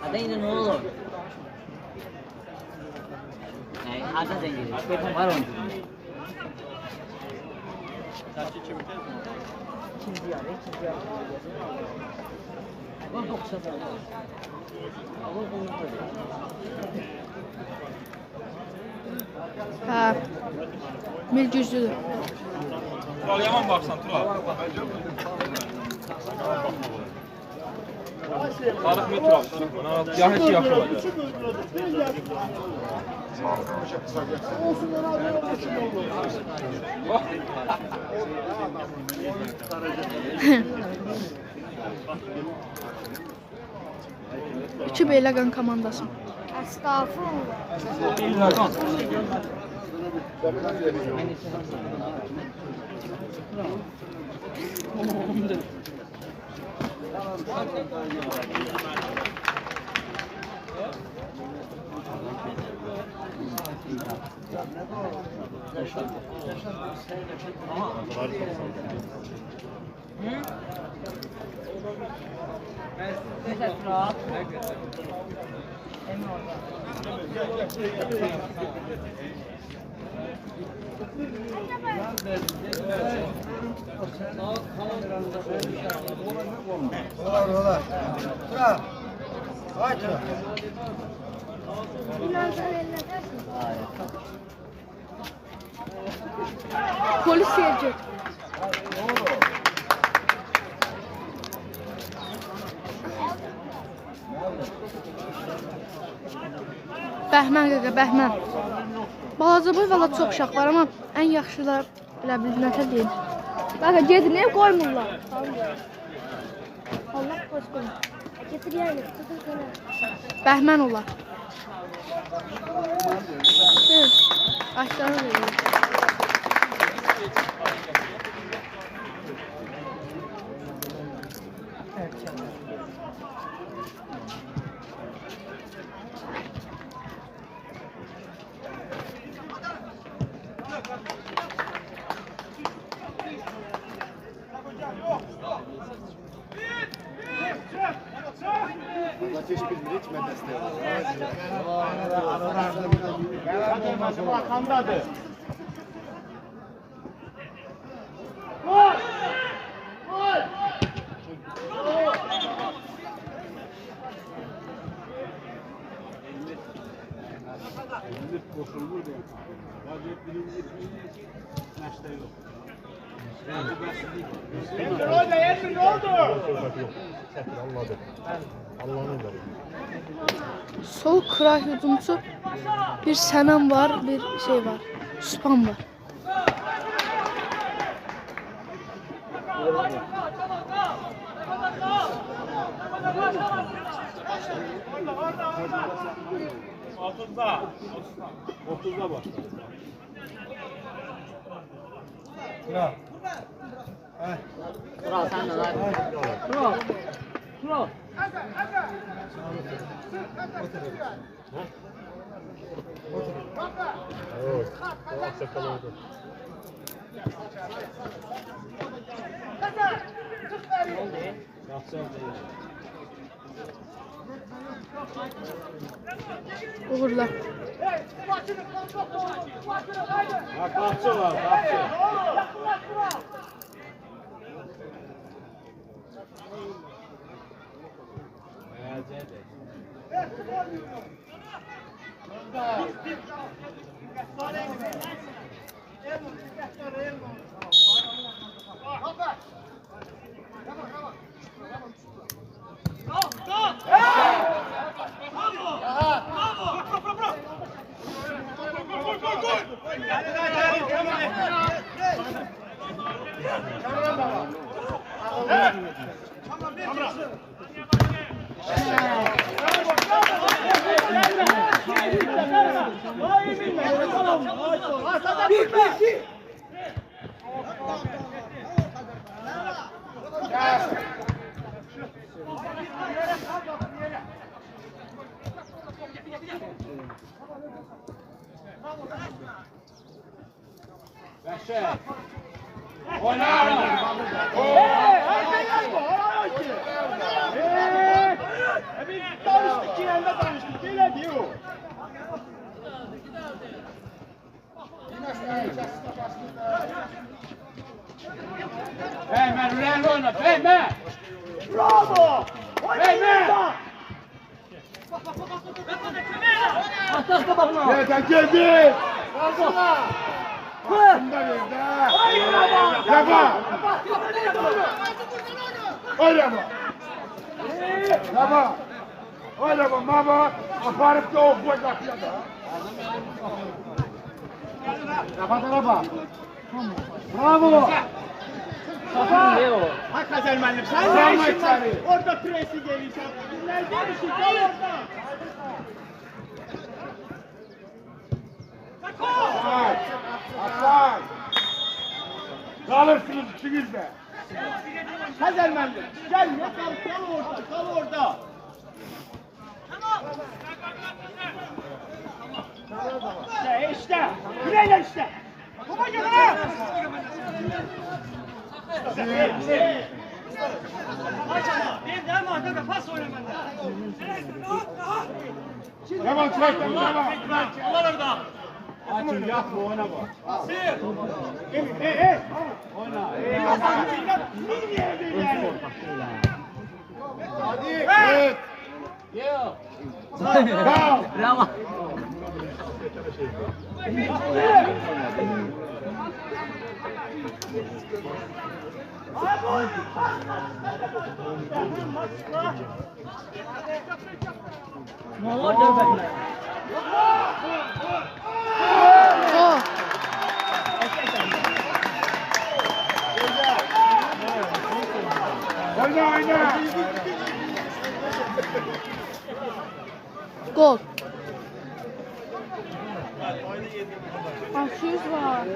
Ada yine ne olur? Ada zengin. Var mı? İkinci yarı. Ama 90 var. Ama bunu Ha. Mil güclüdür. Tural yaman baksan Tural. Tarık mı Tural? Ya hiç yaxşı olacaq. İki Beyləqan komandası. Estağfurullah. Ola. Bırak. Haydi. Polis gelecek. Bəhmən qaqa, bəhmən. Balaca boy valla çox uşaq var, amma ən yaxşılar bilə nətə deyil. Qaqa, gedin, ev qoymurlar. Allah koşkun. Getir yani. Tutun sana. Bəhmən olar. Aşağı verir. Ateş bilmir hiç medeste. Bakandadır. Sol kray hücumçu bir Sənan var, bir şey var. Süpan var. Otuzda bak. Bırak. Tural sen de lan. Tural. Uğurlar. Kalkçı var, kalkçı. Gol. Bəşək. Oynayalım. Danıştık ki, yanda danıştık. Belə diyor. Beymen, Ürəyli oyna, Beymen! Bravo! Beymen! Atak kabakla. Nereden geldi? Kalsana. Bunda bir de. Yapma. Oynama. Yapma. Oynama baba. Aparıp da o gol atıyor da. Rafa tarafa. Bravo. Hakikaten müəllim, sen Bravo ne işin var? içeri. Orada presi gelirsen. Nerede bir şey kal orada. Aslan. Aslan. Kalırsınız ikiniz de. Hazel müəllim, gel ne kal orada, kal orada. İşte, güleyle işte. Baba gel. Yaman çek. Yaman. Açın, yapma, oyna bak. Hadi. Evet. Bravo. Oh. Oyna oyna. Gol. Aşırı var.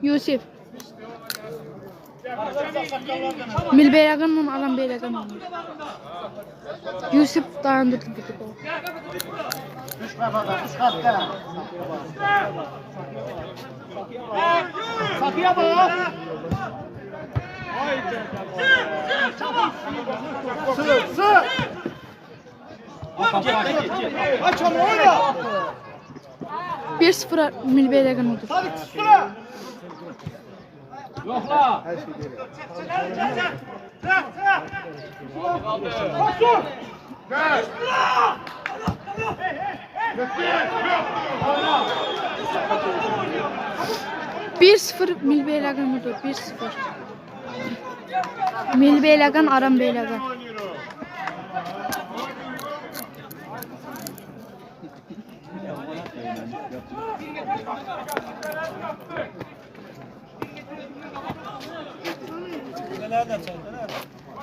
Yusuf. Mil Beyragan'la Alan Beyragan oynuyor. Yusuf dayandırdı bir gol. Üç kafadan, üç katta. Kapıya bak. Sığ. Aç onu oyna. 1-0 Mil Beyragan oldu. Hadi sıra. Yoxla! Koşun. Gel. Bir 1-0 Mil Beyragan oldu. 1-0. Mil Beyragan, Aran Beyragan.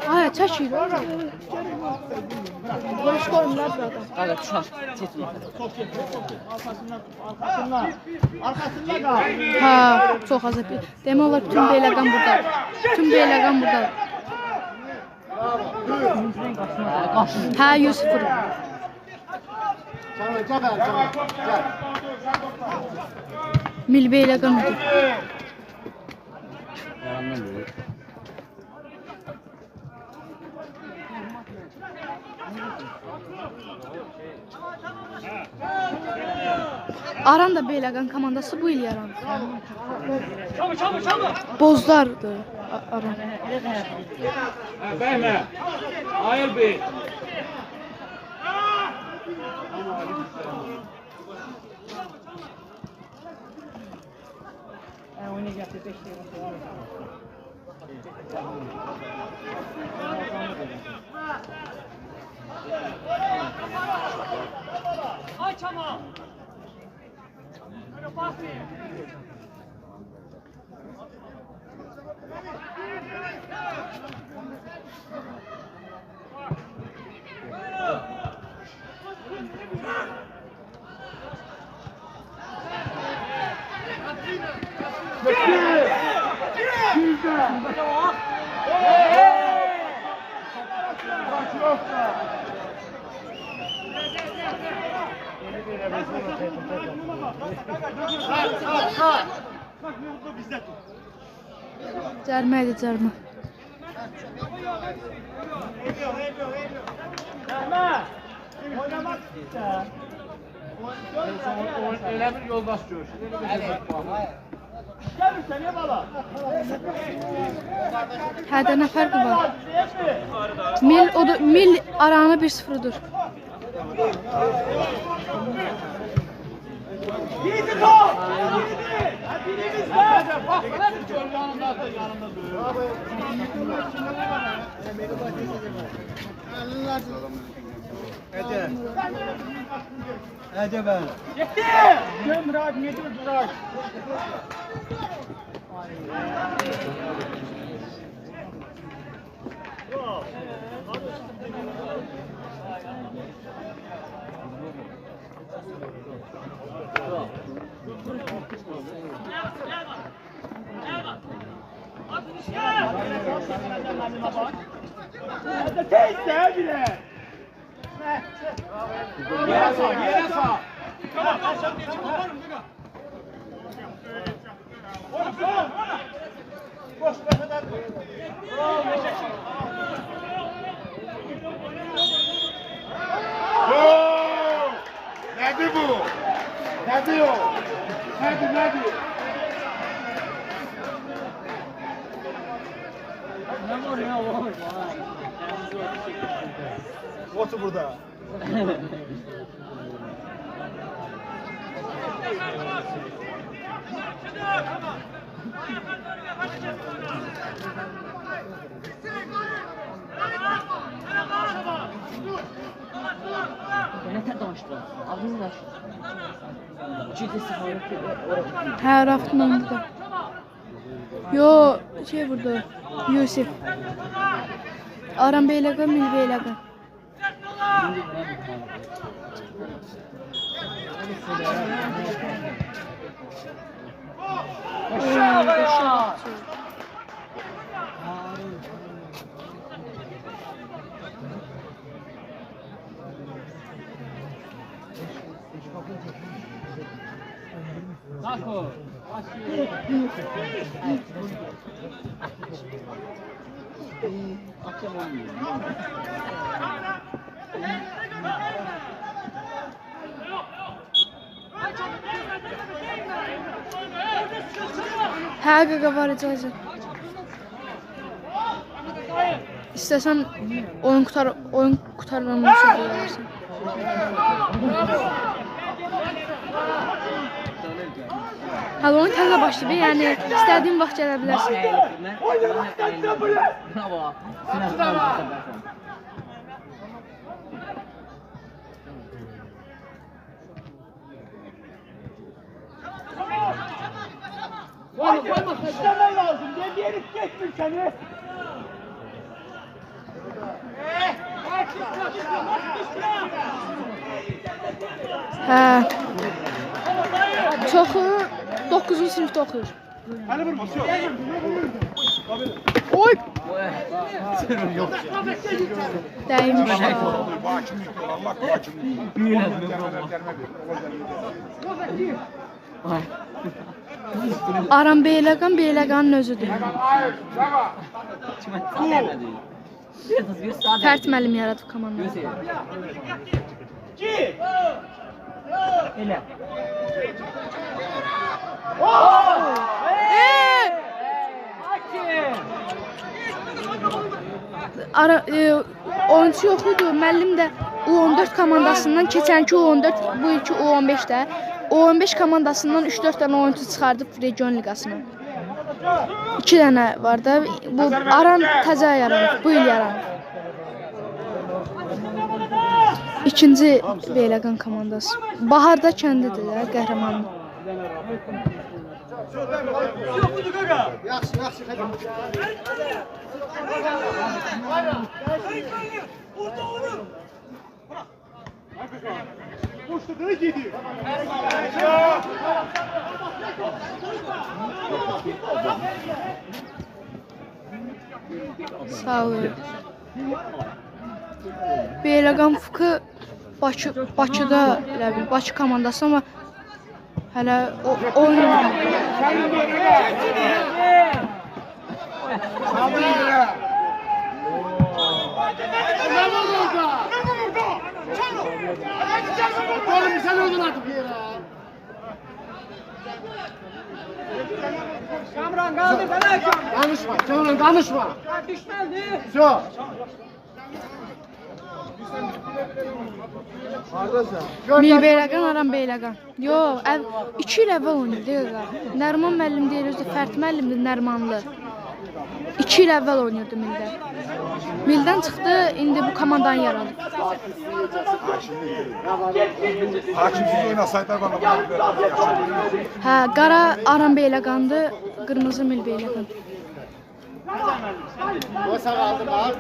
Ay, çəkir. Boş qoymurlar burada. Arkasında kal. Ha, çox az. Demək olar bütün Beyləqan burada. Bütün Beyləqan burada. Ha, 100-0. Mil Beyləqan oldu. Aran da Beyləqan komandası bu il yarandı. Bozlardı Aran. Bəymə! Ayıl bey! Cərmə idi, cərmə. Oynamak ister. Elə bir yoldaş görüşü. Gel sen ne bala? Hədə nə fərqi var? Mil aranı 1-0'dur. Yiğidi top! Birimiz var! Bak lan yanında duruyor. Hadi ben. Gitti! Gel Murat, ne diyor Murat? Hadi teyze bile. Yere sağ, yere sağ. Nedir bu? Nedir o? Nedir? Otur burada. Ne danıştın? Ağzını da ciddi sıfırlık Hə, Raftla burada. Yo, şey burada. Yusuf. Aram Beyləqan, Mil Beyləqan. Nako. akşam olmuyor. Hə, qaqa var icazə. İstəsən oyun qurtarmamış deyərsən. Hələ oyun təzə başlayıb, yəni istədiyin vaxt gələ bilərsən. Bravo. İşlemen lazım. Ne yeri geçtin seni? Hə. Çoxu 9-cu sinifdə oxuyur. Hani vurması yok. Oy! Yok. Dəymiş. Bakimlik diyor. Allah bakimlik. Aram Beyləqan, Beyləqanın özüdür. Hayır. Bravo. Fərt müəllim yaradıb komandanı. Ki! Elə. Oyunçu yox idi, müəllim də U14 komandasından keçənki U14, bu ilki U15-də U15 komandasından 3-4 dənə oyunçu çıxardıb region liqasına. 2 dənə var da. Bu Aran təzə yaranıb, bu il yaranıb. İkinci Beyləqan komandası. Baharda kəndidir də, qəhrəmanı. Yaxşı, yaxşı. Koştu, gidiyor. Sağ ol. Beyləqan Fuku Bakıda elə bil, Bakı komandası amma hələ oynamır. Oğlum sen oldun artık yere. Kamran kaldır bana. Danışma, Kamran danışma. Düşmedi. Şu. Mil Beyləqan, Aran Beyləqan. Yox, 2 il əvvəl oynayıb dəqiqə. Nərman müəllim deyir, özü Fərt müəllimdir, Nərmanlı. 2 il əvvəl oynayırdı Mildə. Mildən çıxdı, indi bu komandanı yaradı. Hakimsiz oynasaydılar bana bunu. Hə, qara Aran Beyləqandır, qırmızı Mil Beyləqan. O sağ aldı bak.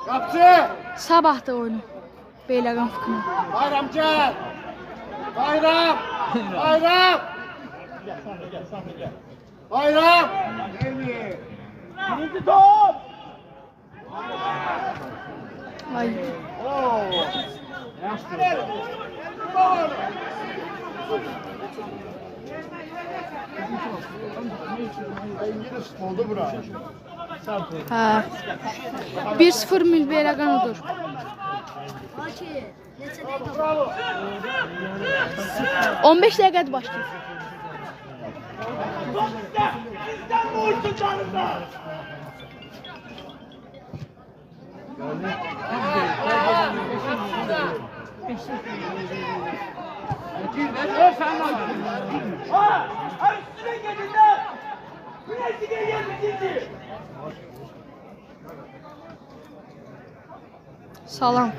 Kapçı. Sabah da oyunu. Beyləqan Fukuna. Bayram gel. Bayram. Bayram. Bayram. Birinci top. Ay. Oldu bura. Hə. 1-0 Mil Beyləqan odur. Bakı. Neçə dəqiqə? 15 dəqiqədir başlayır. Salam.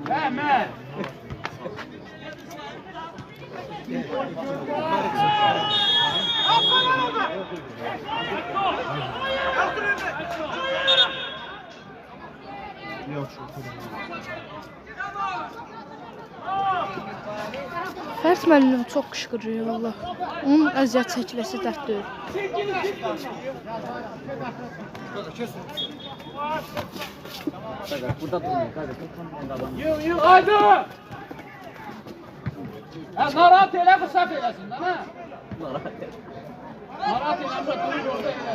Hemen. Fərt müəllim çox qışqırıyor Allah. Onun əziyyət çəkiləsi dərd deyil. Burada durmuyor. Kardeşim. Yıl haydi. Ya narahat elə qısa eləsin də, hə? Narahat eləmsə durur orada elə.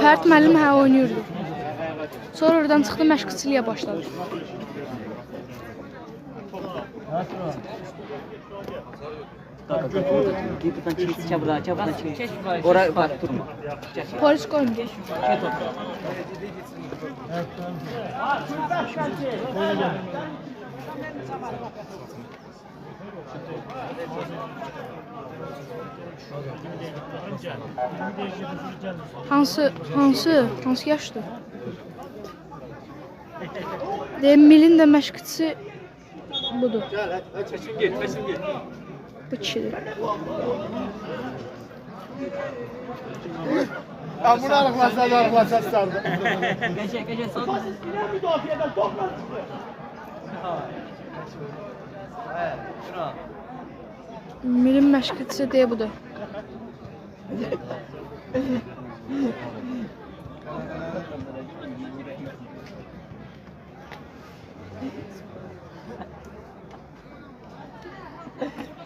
Fərt müəllim hə oynayırdı. Sonra oradan çıxdı, məşqçiliyə başladı. Git buradan çek, çabuk çek. Oraya bak durma. Polis qoymuyor. Hansı yaşdır? Milin də məşqçisi budur. Bu kişidir. Ya bunu arıqlasa sardı. Gece sal. Milin məşqçisi deyə budur.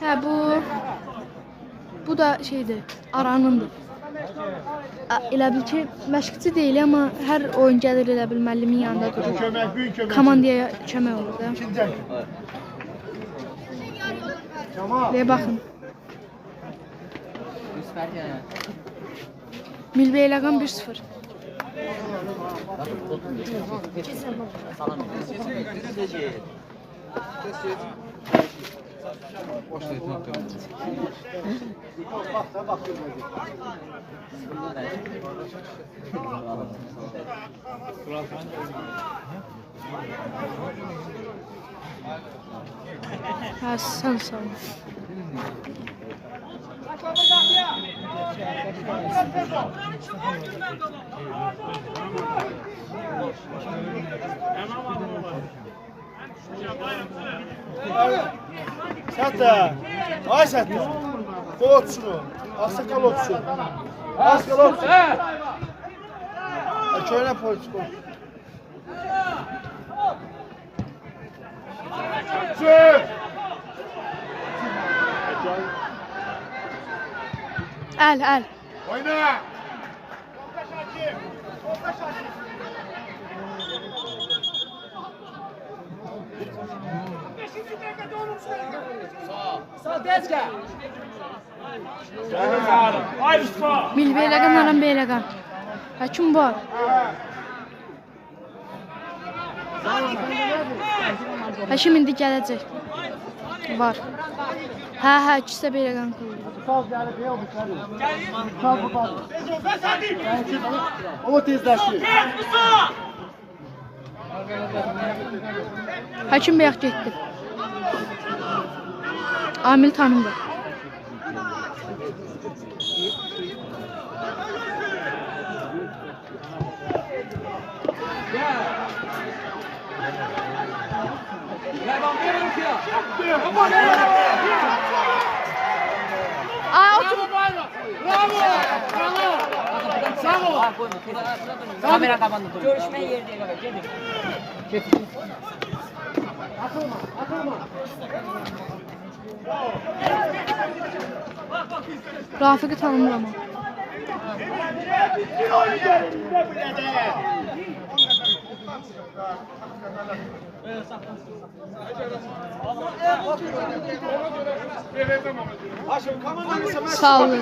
Hə bu da şeydir, Aranındır. elə bil ki, məşqçi deyil, amma hər oyun gəlir elə bil müəllimin yanında durur. Kömək, büyük kömək. Komandaya kömək olur da. İkinci el. Tamam. Deyə baxın. Müsbət yəni. Milbeyləqan 1-0. Salam. Hə, sən sağ ol. Sətə. Ay Sətə. Qol otsun. Asakal otsun. Asakal otsun. Köynə polis qol. Çık. Əl. Oyna. Ay Mustafa. Milbeyləqan aram beyləqan. Həkim var. Həkim indi gələcək. Var. Hə, ikisi də beyləqan qılır. Sağ gəlib, yox, düşəri. Sağ bu bax. O tezləşdi. Həkim bəyək getdi. Amil tanımdır. Kamera kapandı. Görüşme yeri diye kadar. Gelin. Rafiqi tanımır ama. Sağ olun.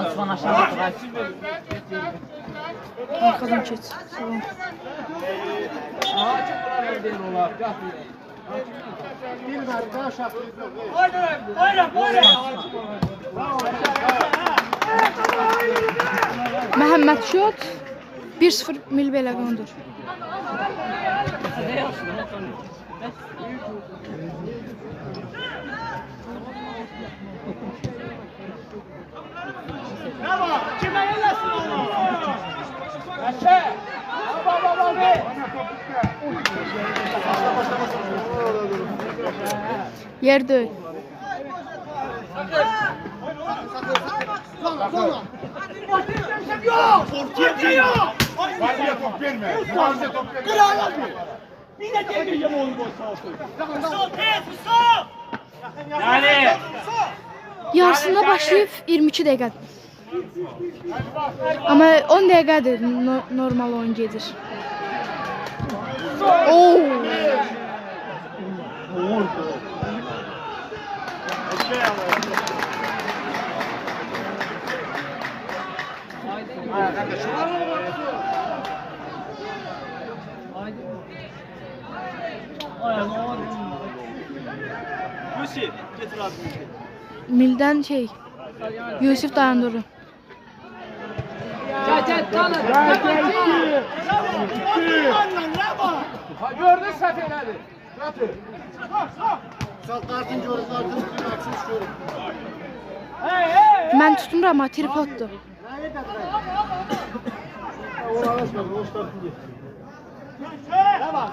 Osman aşağı bak. Arkadan geç. Sağ olun. Məhəmməd Şot 1-0 Milbeyləqandır. Bravo. Kime yerlesin onu? Yer döyül. Vadiye top verme. Vadiye top verme. Bir de gelmeyeceğim oğlum o Yani. Yarısında başlayıb 22 dəqiqə. Amma 10 dəqiqədir normal oyun gedir. Oo! Yusuf, getir abi. Mildən Yusuf dayandırır. Gördün səfirləri. Sağ kartın görür, kartın açmış görür. Mən tutmuram amma tripoddur.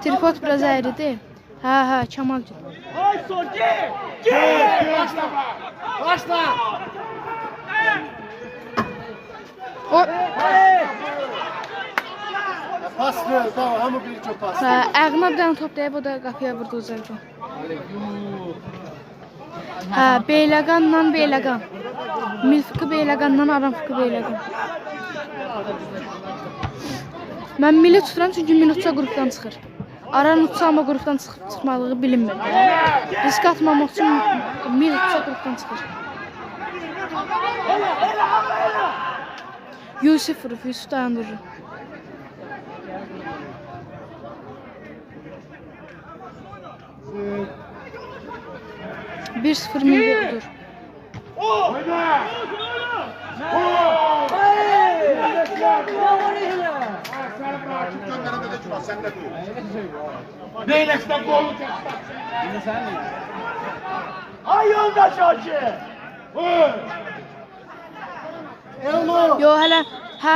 Tripod biraz əyridir. Hə, Kamal. Ay sol gel. Başla. O Pas ver, tamam, hamı bir çok pas. hə, ayağına bir dənə top dəyib o da qapıya vurdu uzaqdan. Hə, Beyləqanla Beyləqan. Milfiki Beyləqanla Aramfiki Beyləqan. Mən Mili tuturam çünki Mil utsa qrupdan çıxır. Aran utsa amma qrupdan çıxmalığı bilinmir. Risk atmamaq üçün Mil utsa qrupdan çıxır. Yusuf vurub, Yusuf dayandırır. Bir 0 Mil budur. Neylekten gol? Ay yoldaş hoca. Yo, hələ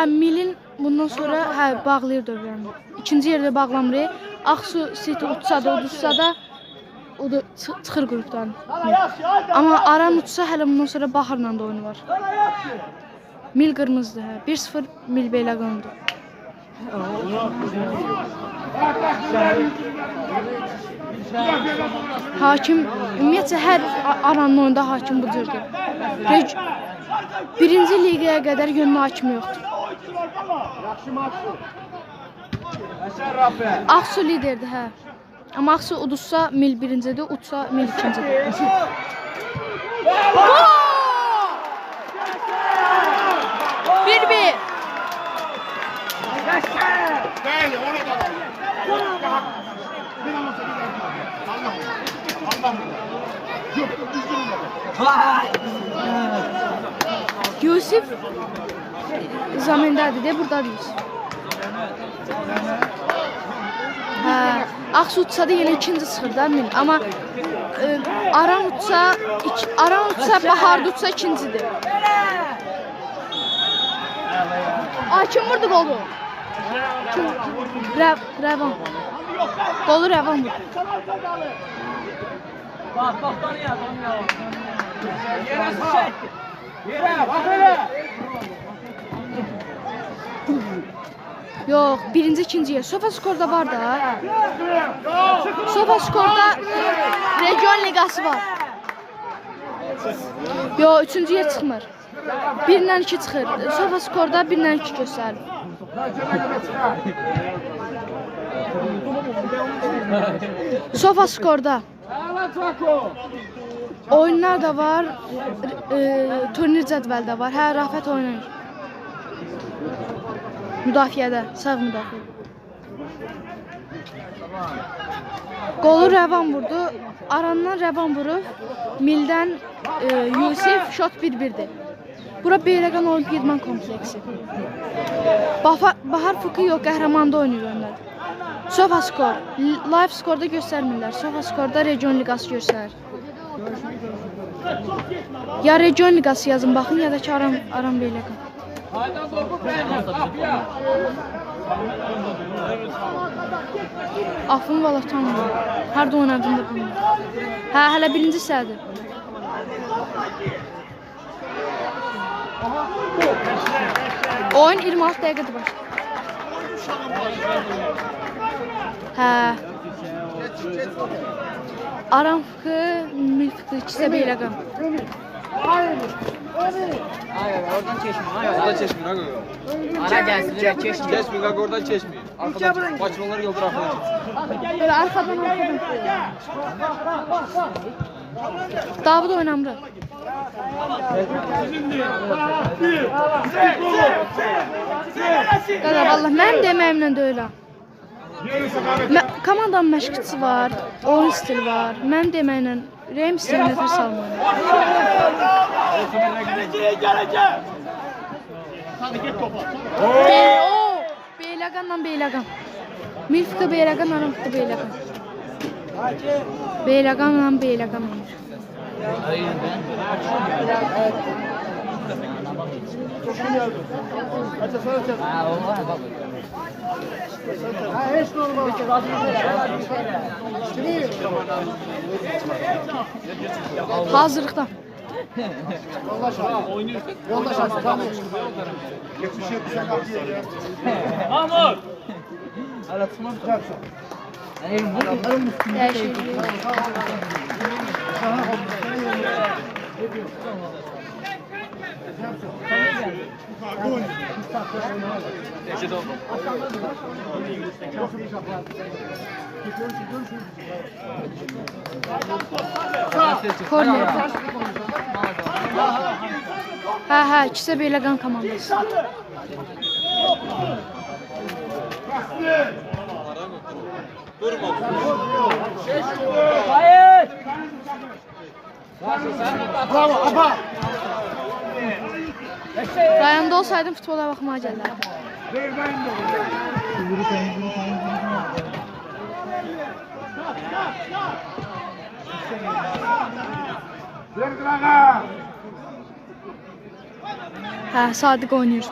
Milin bundan sonra bağlayır dövrəni. İkinci yerdə bağlamır. Aksu City utsa da, uduzsa da o da çıxır qrupdan. Amma Aran utsa hələ bundan sonra Baharla da oyunu var. Mil qırmızıdır. 1-0 Mil Beyləqandır. Hakim, ümumiyyətcə hər Aranın oyunda hakim bu cürdür. Birinci liqaya qədər yönlü hakim yoxdur. Aksu liderdir, hə. Amma Aksu uduzsa Mil birincidir, utsa Mil ikincidir. Bir. Bəli, ona da var. Bir olsa bir dakika. Allah. Yok, düzgün Yusuf zamindədir de, buradadır Yusuf. Aksu utsa da yenə ikinci çıxır da Mil. Amma Aran utsa Bahar utsa ikincidir. Ay, kim vurdu qolu? Rəvan. Qolu Rəvan vurdu. Bak tanıyor. Yere sağ. Yere bak hele. Yox, birinci, ikinciyə. Sofa skorda var da. Sofa skorda region liqası var. Yox, üçüncü yer çıxmır. 1-dən 2 çıxır. Sofa skorda 1-dən 2 göstərir. Sofa skorda oyunlar da var, turnir cədvəldə var. Hə, Rafət oynayır. Müdafiədə, sağ müdafiə. Qolu Rəvan vurdu. Arandan Rəvan vurub. Mildən Yusuf şot 1-1'dir. Bura Beyləqan Olimpik İdman kompleksi. Bahar Fıkı yox, qəhrəmanda oynayır onlar. Sofa skor. Live skorda göstərmirlər. Sofa skorda region liqası göstərir. Ya region liqası yazın baxın, ya da ki Aran Beyləqan. Haydan topu beğenmez. Kapıya. Afın Valatan var. Harda oynadığını da bilmirəm. Hə, hələ birinci hissədir. Oyun 26 dəqiqədir başlayır. Hə. Aran Fıkı, Mil Fıkı, ikisi də Beyləqan. Hayır, oradan çeşmiyor. Oradan çeşmiyor. Ara gelsin, çeşmiyor. Çeşmiyor, bak oradan çeşmiyor. Arkadan başmalar yoldur arkadan. Böyle arkadan. Davud oynamır. Qada vallah mənim deməyimlə də elə. Komandanın məşqçisi var, oyun stili var. Mənim deməklə Rəhm stilinə nəfər salmır. Beyləqanla Beyləqan. Mil Fıkı Beyləqan, Aran Fıkı Beyləqan. Beyləqanla Beyləqan olur. Ha, o var baba. Hazırlıqda. Mahmut. Hala tutmam. Yani Dəyişiklik. Neçə oldu? Korner. Hə, ikisi Beyləqan komandası. Durma. Hayır. Bravo, apa. Rayonda olsaydım futbola baxmağa gələrdim. Verdir ağa. Hə, Sadiq oynayır.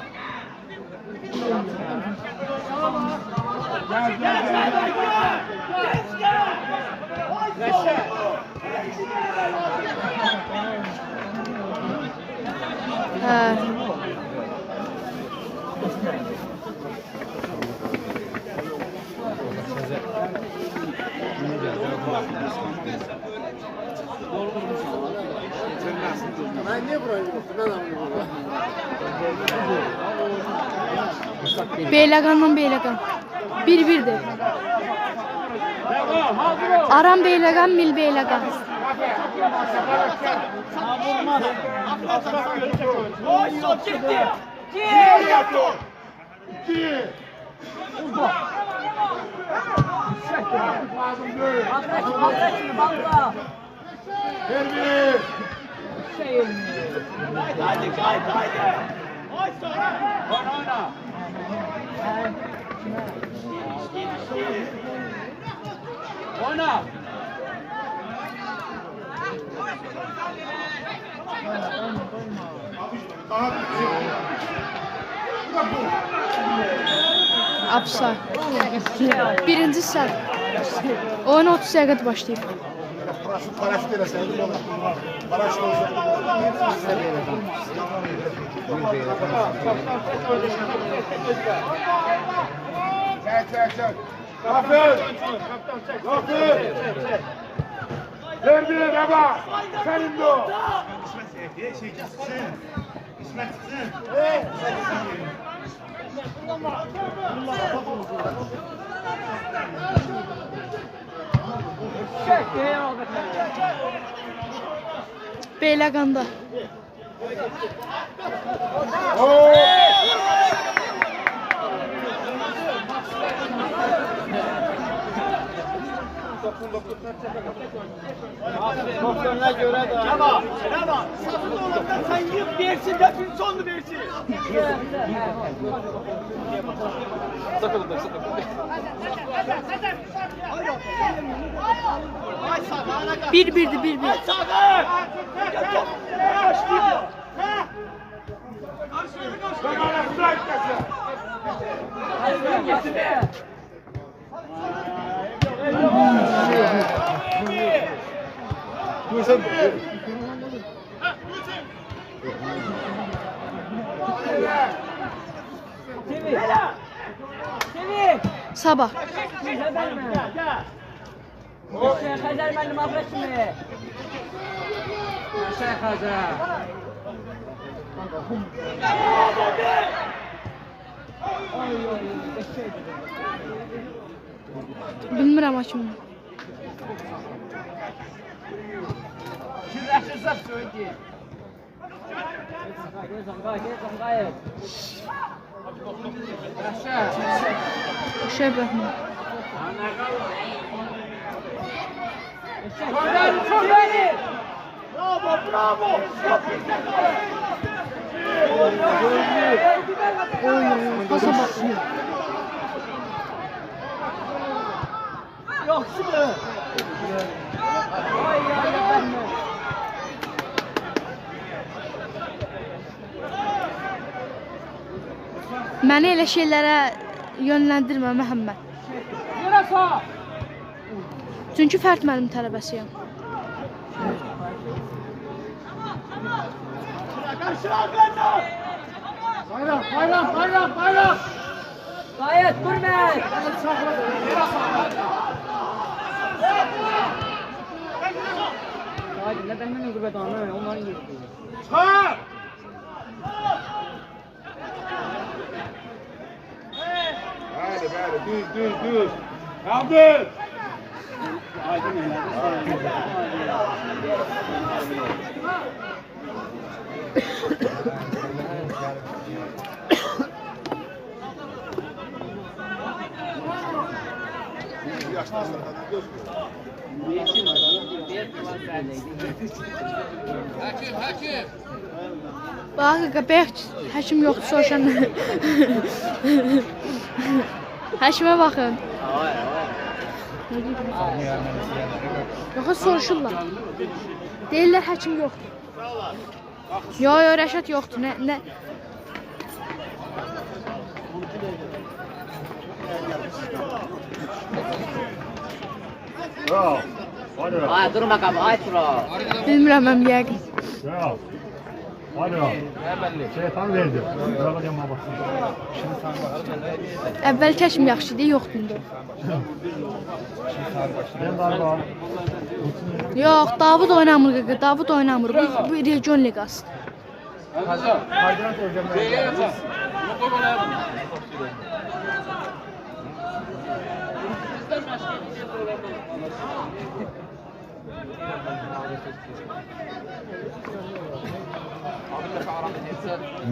Hə. Ben niye buraya gidiyorum? Ben anlıyorum. Beyləqanla Beyləqan. 1-1'dir. Aram Beyləqan, Mil Beyləqan. Oy, sok gitti. Adreçini bakla. Verdir. Haydi. Oy, sonra. Oyna. Oyna. Apsa. Birinci səhv. Oyun 30 dəqiqədə başlayıb. Paraşüt eləsəydim olur. Paraşüt olsaydı Çek. Gafır. Verdir baba. Senin de o. Beyləqanda. Doktoruna göre de. Bravo. Sakın oradan sen yık versin de bir sonlu versin. Sakın. Ay sağına gel. 1-1'dir, 1-1. Sakın. Ben arasına gitmesin. Sabah. Xəzər müəllim adresimi. Şeyx Xəzər. Bilmirəm hakim. Kirləşirsə söyledi. Qayıt. Şəhər Rəhman. Çok iyi. Bravo. Pasa bak. Yaxşı. Məni elə şeylərə yönləndirmə Məhəmməd. Yerə sağ. Çünki Fərt müəllim tələbəsiyəm. Bayram. Gayet Gürmen. Hadi ne benden gurbet anı onların yeri. Çık. Hadi, düz. Kaldır. Bax, qəbək həkim yoxdur soruşan. Həkimə baxın. Yox, soruşurlar. Deyirlər həkim yoxdur. Yox, Rəşad yoxdur. Nə? Bravo. Hadi. Ay durma qaba, ay tura. Bilmirəm mən yəqin. Bravo. Hadi. Şeytan verdi. Bravo cəma baxsın. Əvvəl kəşim yaxşı idi, yoxdur indi. Ben galiba. Yox, Davud oynamır qaqa, Davud oynamır. Bu region liqası. Haydan soracağım ben.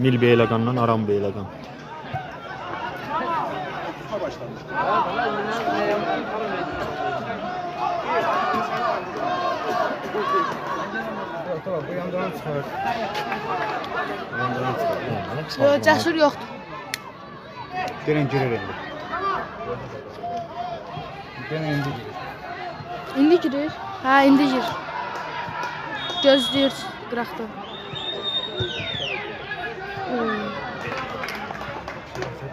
Mil Beyləqandan Aram Beyləqan. Bu yandan çıxır. Yox, Cəsur yoxdur. Gelin girer indi. Gelin indi girir. İndi girir. Hə, indi gir. Gözləyir qıraqda.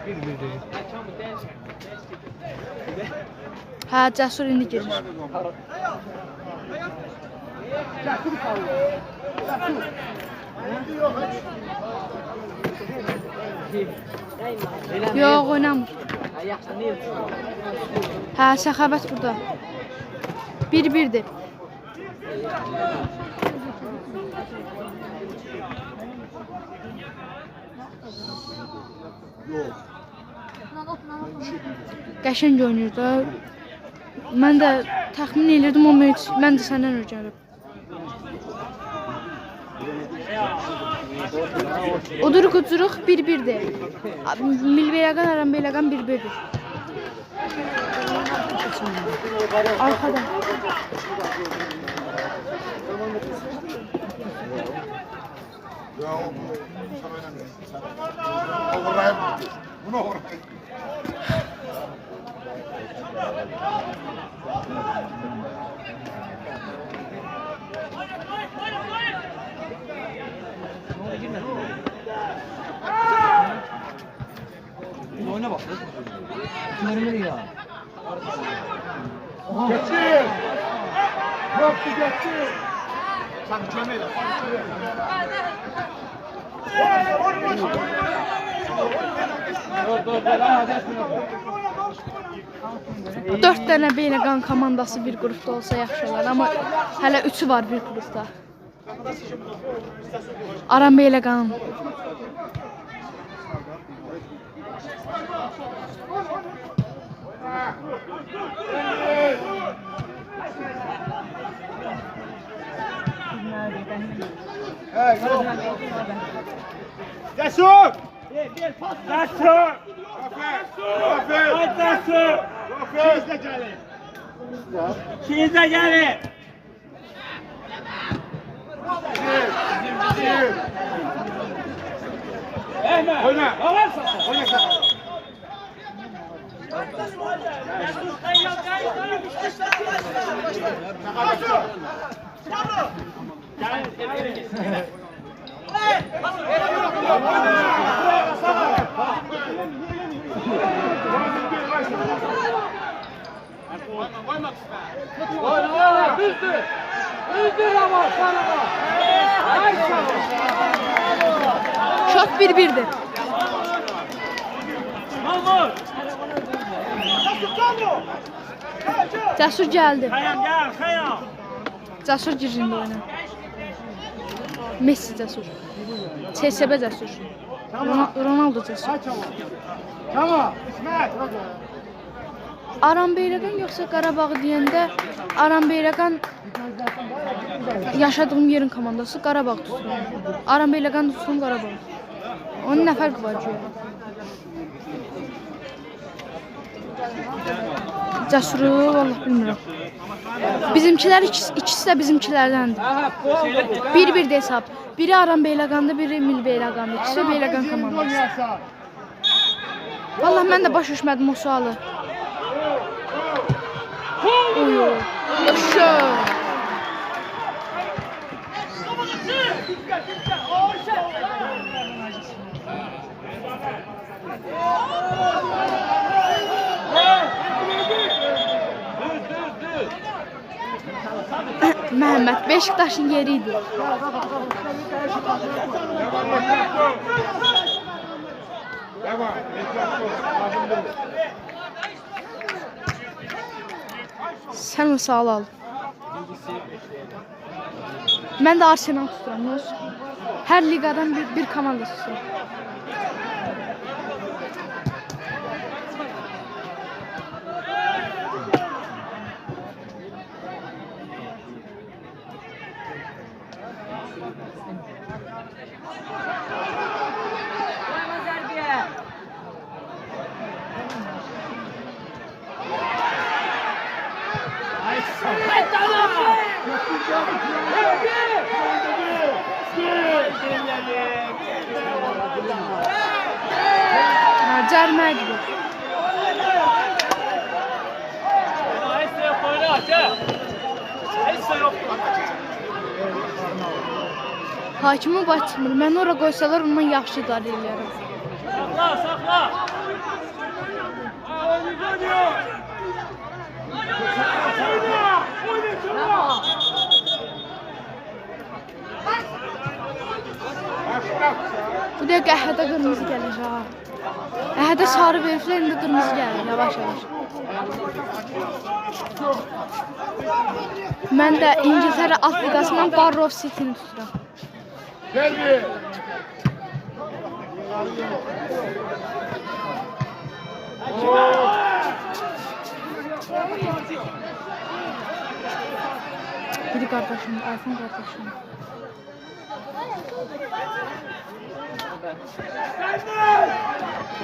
Bir değil. Hə, Cəsur indi girir. Yox, oynamır. Hə, Səxavət burada. 1-1'dir. Qəşəng oynayır da. Mən də təxmin edirdim o məç. Mən də səndən öyrənirəm. Odur qucuruq 1-1'dir. Milbeyləqan, Aram Beyləqan 1-1'dir. Arkadan. Ya o sana önemli. Override. Bunu override. Oyuna bak. Mırmır ya. Geçir. Yaptı geçir. Sen kömeyle. Dörd dənə Beyləqan komandası bir qrupda olsa yaxşı olar, amma hələ 3'ü var bir qrupda. Aram Beyləqanın. Cesur! Nasıl? Aferin. Cesur! Aferin. Sizle gelin. Sizə gəlin. Əhməd. Oyna. Avarsan. Oyna sen. Oyna, düzdür. Düzdür ama sana. Ay sana. Şot 1-1'dir. Cəsur gəldi. Cəsur girində oyuna. Messi Cəsur. CSB Cəsur. Ronaldo Cəsur. Tamam. İsmet. Aram Beyləqan yoxsa Qarabağ deyəndə Aram Beyləqan yaşadığım yerin komandası Qarabağ tuturam. Aram Beyləqan tuturam Qarabağ. Onun nə fərqi var ki? Cəsuru vallahi bilmirəm. Bizimkilər ikisi də bizimkilərdəndir. 1-1 hesab. Biri Aram Beyləqandı, biri Mil Beyləqandı. İkisi Beyləqan komandası. Vallahi mən də baş düşmədim o sualı. Yaşa. Məhəmməd Beşiktaşın yeri idi. Sən misal al. Mən də Arsenal tuturam. Hər liqadan bir komanda tuturam. Cərmə gidiyor. Hakimi batmır. Mən ora qoysalar ondan yaxşı idarə edərəm. Sakla. Bu dəqiqə Əhədə qırmızı gəlir ha. Əhədə sarı veriblər, indi qırmızı gəlir yavaş-yavaş. Mən də İngiltərə Alt Liqasından Barrow City-ni tuturam. Geldi. Biri qardaşım, Ayfın qardaşım.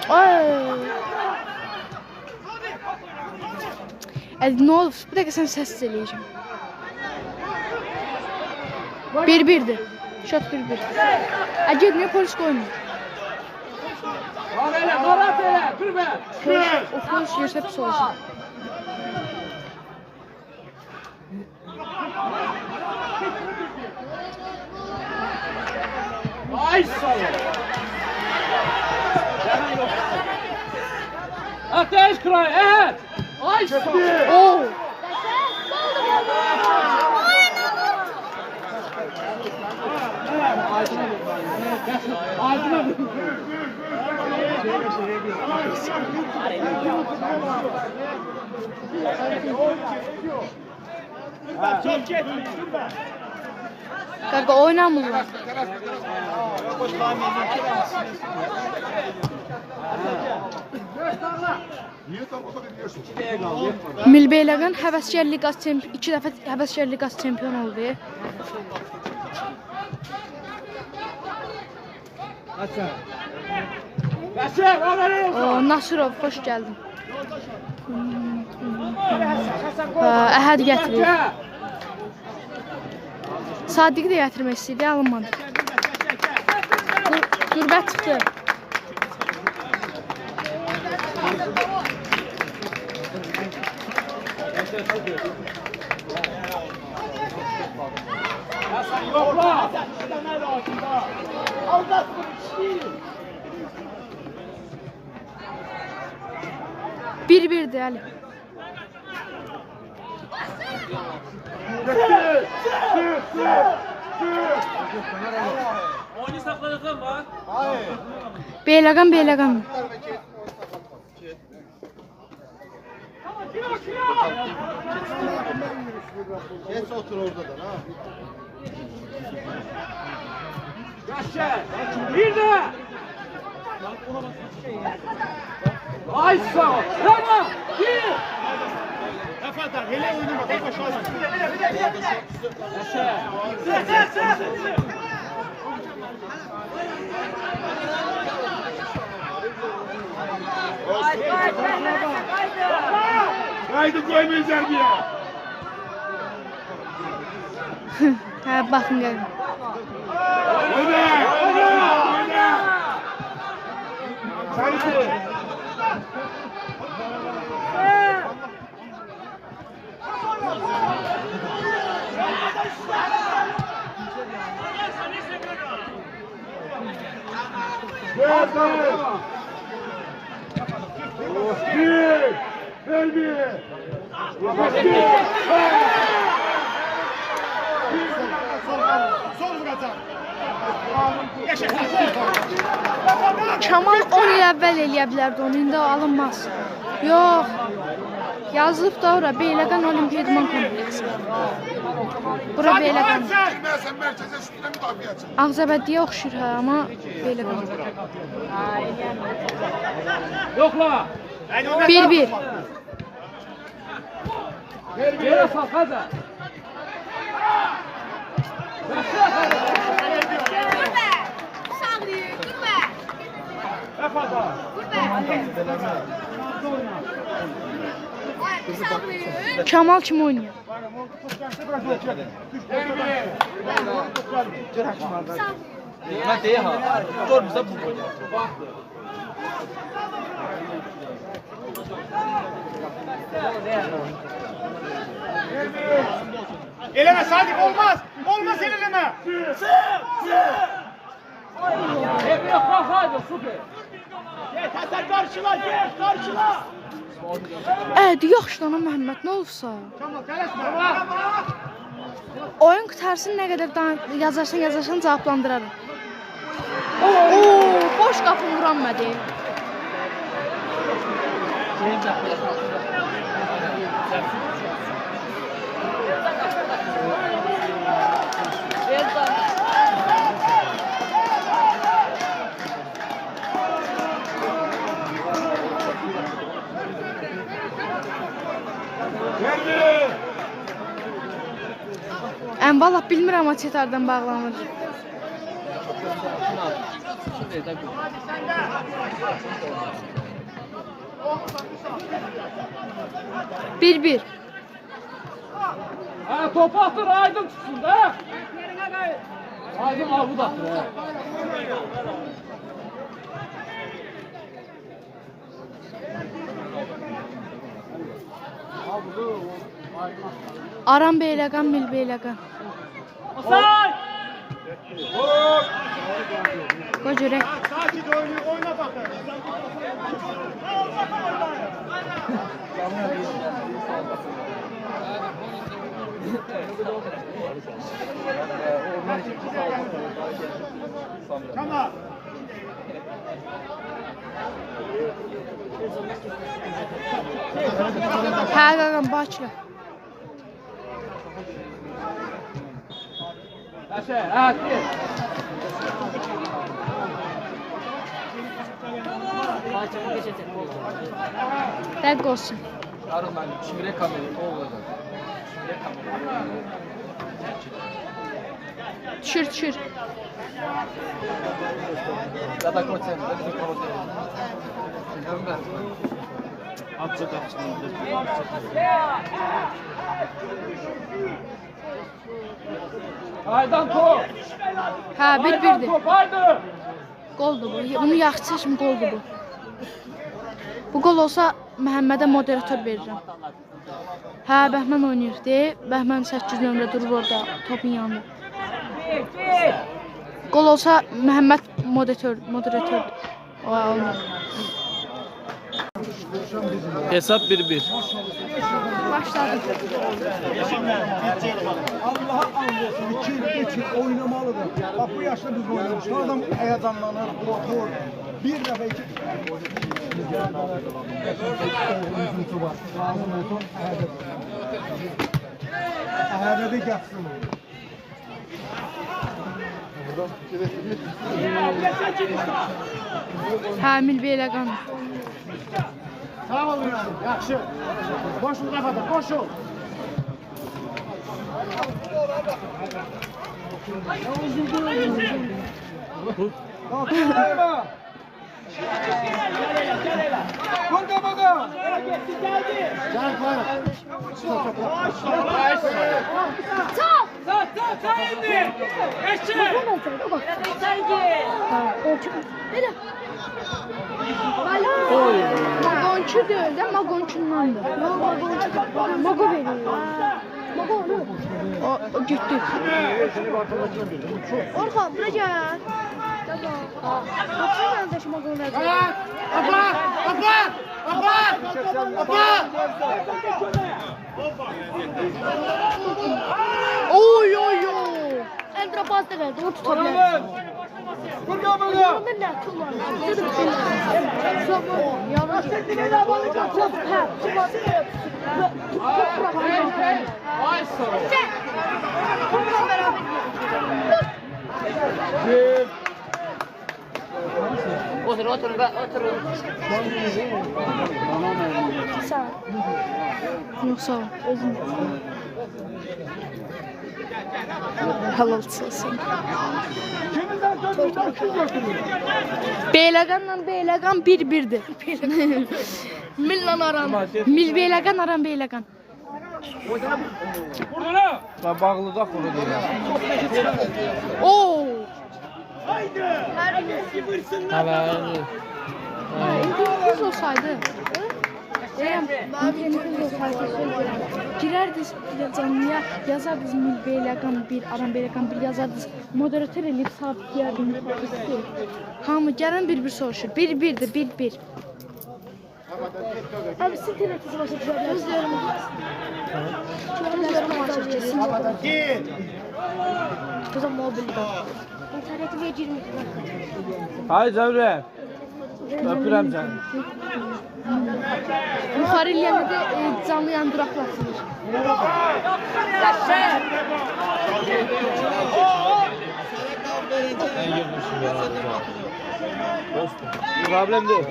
Ay. Nə olub? Bir dəqiqə sən səs eləyəcəm. 1-1'dir. Şot 1-1. Ged niyə polis qoymur? Qarat elə, qırmə. O polis yersə pis olsun. Ay sağ. Ateş kray, evet. Ay sağ. Oo. Çok geçmiş. Kanka oynamırlar. Milbeyləqan Həvəskər Liqası 2 dəfə Həvəskər Liqası çempion oldu. Nasırov, xoş gəldin. Əhəd gətirir. Sadiq də gətirmək istəyirdi, alınmadı. Qürbət çıxdı. Yokla. Aldatma. 1-1'dir Əli. Oyunu sakladıklar var. Beyləqan. Geç otur orada da ha. Yaşar. Bir de. Ay sağ ol. Tamam. Bir. Efendim hele oynama. Bak aşağı. Haydi koymayacağım ya. Hə, baxın gəlin. Oyna. Sayısı. Sol vuracak. Kamal 10 il əvvəl eləyə bilərdi onu, indi alınmaz. Yox. Yazılıb da ora Beyləqan Olimpiya İdman kompleksi. Bura Beyləqan. Bilmezsen merkeze üstüne müdafiye açın. Ağzəbədiyə oxşur hə, amma Beyləqan. Yokla. 1-1. Yere sal hadi. Kamal kim oynayır? Ben değil ha. Dur bize bu oyunu. Eleme Sadık olmaz. Olmaz eleme. Hep yapma hadi süper. Git Hasan karşıla git karşıla. Yaxşı lan Məhəmməd, nə olursa. Tamam tələsmə. Oyun qutarsın, nə qədər yazarsan cavablandırarım. Oo, boş qapı vuranmadı. Valla bilmirəm amma çetardan bağlanır. Bir. Ha topu atır Aydın tutsun da. Aydın avlu da atır. Aram Beyləqan, Mil Beyləqan. Qoy görək. Sakin oyna bakın. Tamam. Hə, qaqam, başla. Yaşar, ha gel. Dəqiq olsun. Arın ben şimdi kamerayı o olacak. Düşür. Ya da koçem, ya da bir koçem. Gönder. Atacak. Aydan top. Hə, 1-1'dir. Top haydi. Qoldur bu. Bunu yaxşı seçim, qoldur bu. Bu qol olsa Məhəmmədə moderator verirəm. Hə, Bəhmən oynayır deyə. Bəhmən 8 nömrə durur orada topun yanında. Qol olsa Məhəmməd moderator. O olmur. Hesap 1-1. Başladı. Allah'a and olsun 2 il 3 il oynamalıdır. Bak bu yaşta biz oynamışız. Adam heyecanlanır, korkur. Bir dəfə iki üzüntü var. Lazım olsun əhədədə gətirsin. Kamil Beyləqan. Sağ olun, yaxşı. Boşun qafada, boşun. Bakın, Burada bakın. Gel koy. Magonçu değil de magonçundandır. Mago veriyor. Mago olur. O gitti. Orhan buraya gel. Kapsın kardeşim mago verecek. Oy oy oy. Entra pasta geldi. O tutabilir. Burada bakın. Burada ne atılır? Yavaş. Otur be, otur. Sağ ol. Yok sağ ol. Özüm. Halal olsun. Beyləqanla Beyləqan bir-birdir. Millan aran. Mil Beyləqan aran Beyləqan. Bağlıda xuru deyirəm. Oo. İnternetimiz olsaydı. İnternetimiz olsaydı girerdiniz canlıya yazardınız Mil Beyləqan bir, Aran Beyləqan bir yazardınız. Moderatör eləyib sabitləyərdiniz. Hamı gələn bir-bir soruşur. Bir-birdir, bir-bir. Abi siz internetiniz başa düşərdiniz. Gözlərim başa düşərdiniz. Git. Bu da mobildə. İnterneti və girmir. Hay Cəvrə. Öpürəm səni. Yuxarı eləyəndə də canlı yan duraqlatılır. Problem deyil.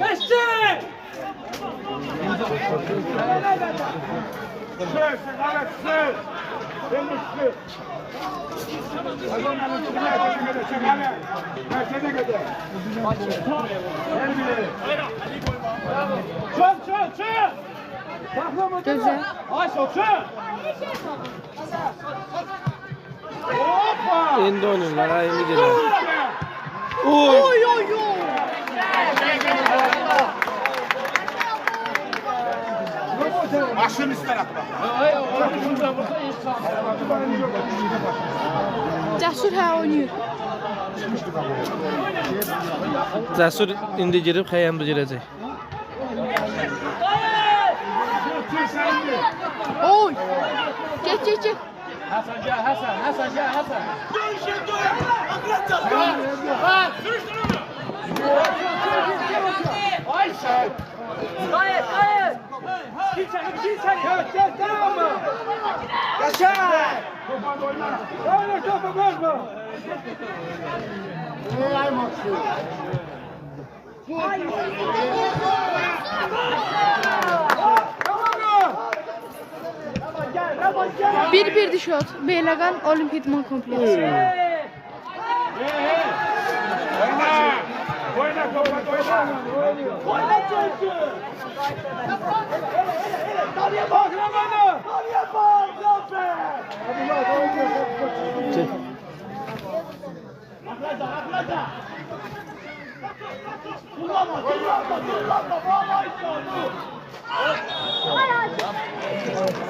Gözəl. İndi oynayırlar, ha, indi gelir. Oy oy oy. Başın üst tarafına. Cəsur hə oynayır. Cəsur indi girib xəyəmdə girəcək. Oy. Geç geç geç. Hasan gel, Hasan gel, Hasan. Gayet. Gel tamam mı? Yaşa. Öyle topu bozma. Ay maçı. Bir şot. Beyləqan Olimpik idman kompleksi. Oyna topa, Oyna çünkü. Tarihe bak Ramazan. Tarihe bak Zafer. Aklaca. Kullanma.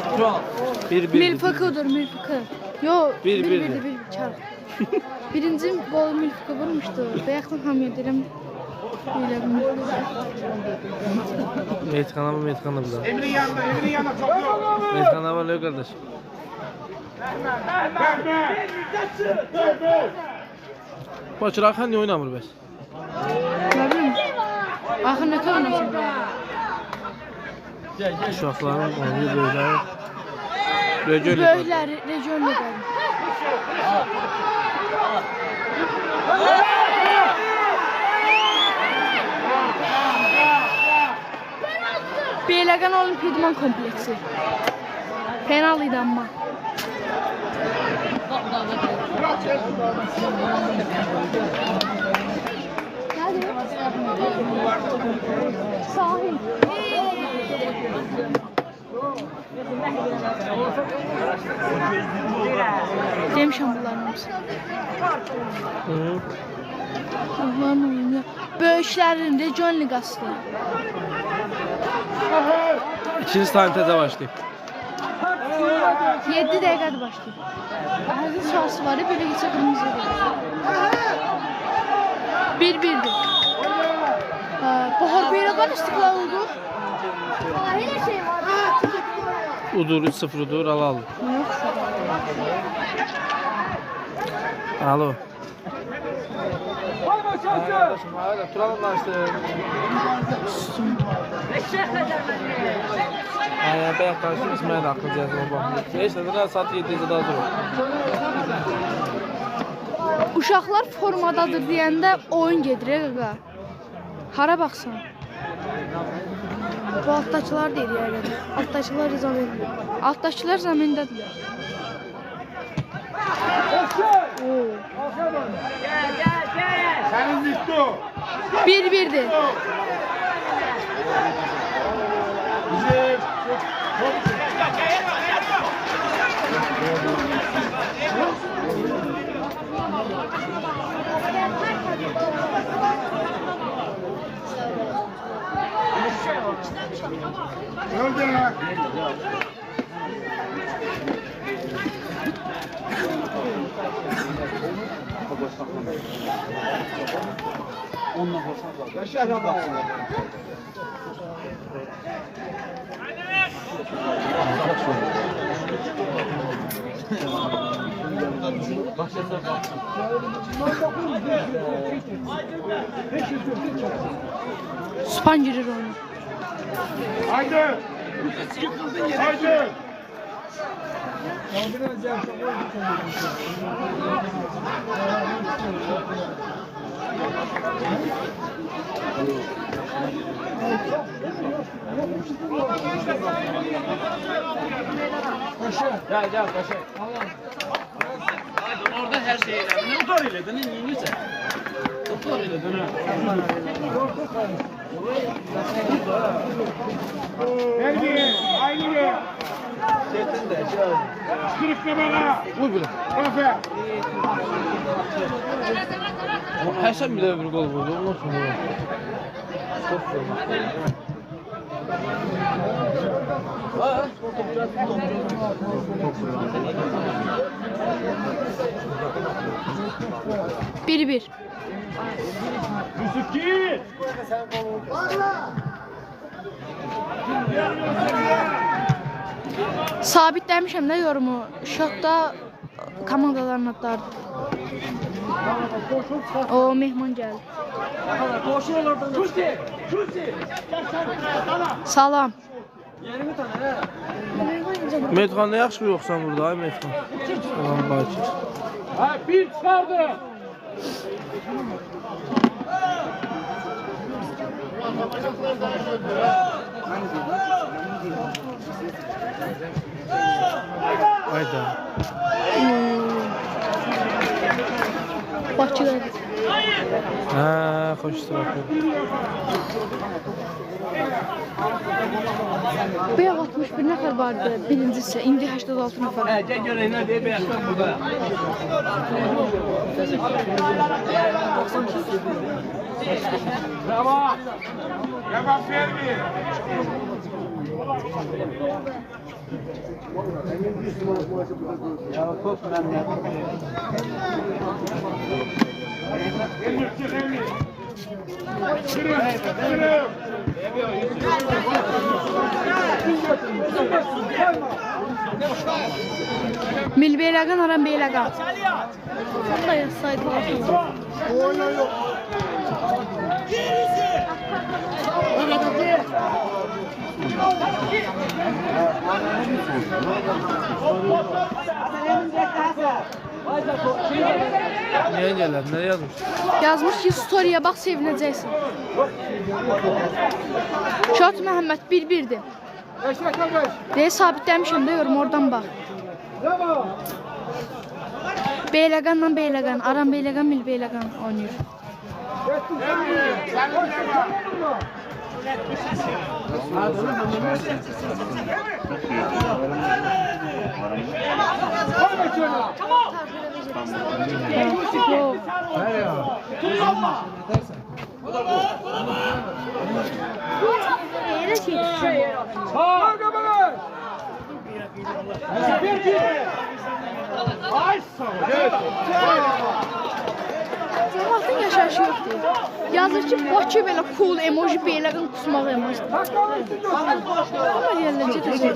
Vallahi Milfakıdır, milfakı. Yo, Bir. çarx. Birinci gol milfakı vurmuşdu. Bayaqdan hamıya deyirəm. Meytxana bu da. Emrin yanında çok yok. Meytxana var, yok kardeş. Bakır Axan niye oynamır bəs? Nə bilim. Axı nə tər oynasın? Uşaqların oynuyor böyükləri. Region Böyükləri region liqası. Beyləqan Olimpik İdman kompleksi. Penal idi amma. Sahil. Demişəm bunların hamısı. Allah'ım oyunu. Böyüklərin region liqasıdır. İkinci time təzə başlayıb. 7 dəqiqədir başlayıb. Ağzı suası var, belə geçə qırmızıdır. 1-1'dir. Bahar Beyləqan istiqlal oldu. Her şey var. Udur, 3-0 udur, al. Yox. Alo. Koyma şansı. Kardeşim, hala turalımlaşdı. Aynen, bəyək qarşı İsmail haqqı cəzəmə baxmıyor. Heç nədir, saat 7-ci daha durur. Uşaqlar formadadır deyəndə oyun gedir, qaqa. Hara baxsan? Bu altdakılar deyir yəqin. Altdakılar rıza vermir. Altdakılar zəmindədirlər. Senin düştü. 1-1'dir. Öldü lan. Span girir oyuna. Haydi. Haydi. Gel paşa. Orada her şeyi ne motor ile de ne neyse. Motor ile de ne. Verdi. Haydi. Sırıkla bana. Uy belə. Kafe. Həsən bir də bir qol vurdu, ondan sonra. Çok vurdu. Biri bir. Yusuf git. Sabitləmişəm də yorumu. Şotda komandaların adlarıdır. O mehman gəldi. Kusi. Salam. Meytxanda yaxşı yoxsan burada, ay Meytxan. Salam, Bakir. Ha bir çıkardı. Ayda. Bakıda. Hə, xoş istiraf edir. Bayaq 61 nəfər vardı birincisi, indi 86 nəfər. Gel göre ne diye bir burada. Bravo. Devam verdi. Milbeyləqan, Aran Beyləqan. Bunu da yazsaydılar. Oyna yok. Niye geldin? Ne yazmış? Yazmış ki, story'e bax, sevinəcəksən. Şot Məhəmməd 1-1'dir. Deyə sabitləmişəm də yorum, oradan bax. Beyləqanla Beyləqan, Aran Beyləqan, Milbeyləqan oynayır. Cəmaatın yaşayışı yoxdur. Yazır ki, Bakı belə cool emoji, Beyləqan kusmaq emoji. Amma yerləncə də şey.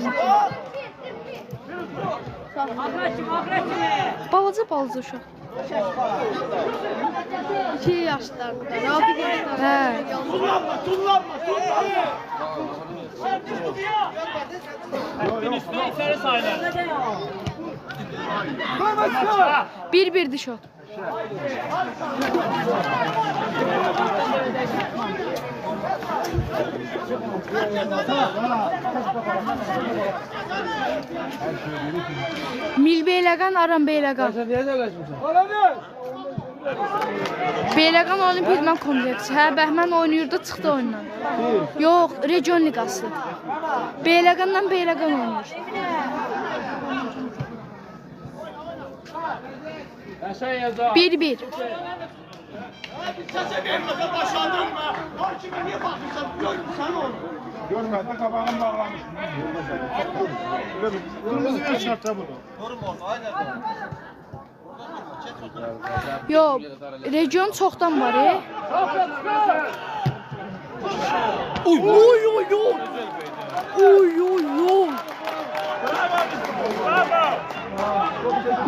Balaca uşaq. 2 yaşlarında. Rafi yaşlarında. Hə. Bir şot. Milbeyləqan, Aran Beyləqan. Sen niye söyleşmişsin? Beyləqan Olimpik idman kompleksi. Hə, Bəhmən oynayırdı, çıxdı oyundan. Yox, region liqası. Beyləqanla Beyləqan oynayır. Sen yazar. 1-1. Görmedi kabağını bağlamış. Kırmızı ver şartta bunu. Yox, region çoxdan var, Oy.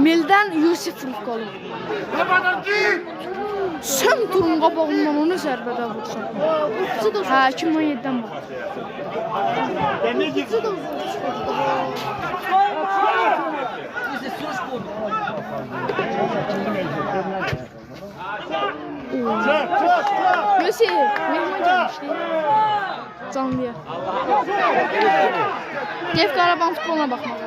Mildən Yusif Rıfqolu. Sən durun qabağından onu zərbədə vursan. Hə, 2017-dən var. Yusif, mehman gəlmişdi. Canlıya. Dev Qaraban futboluna baxmalı.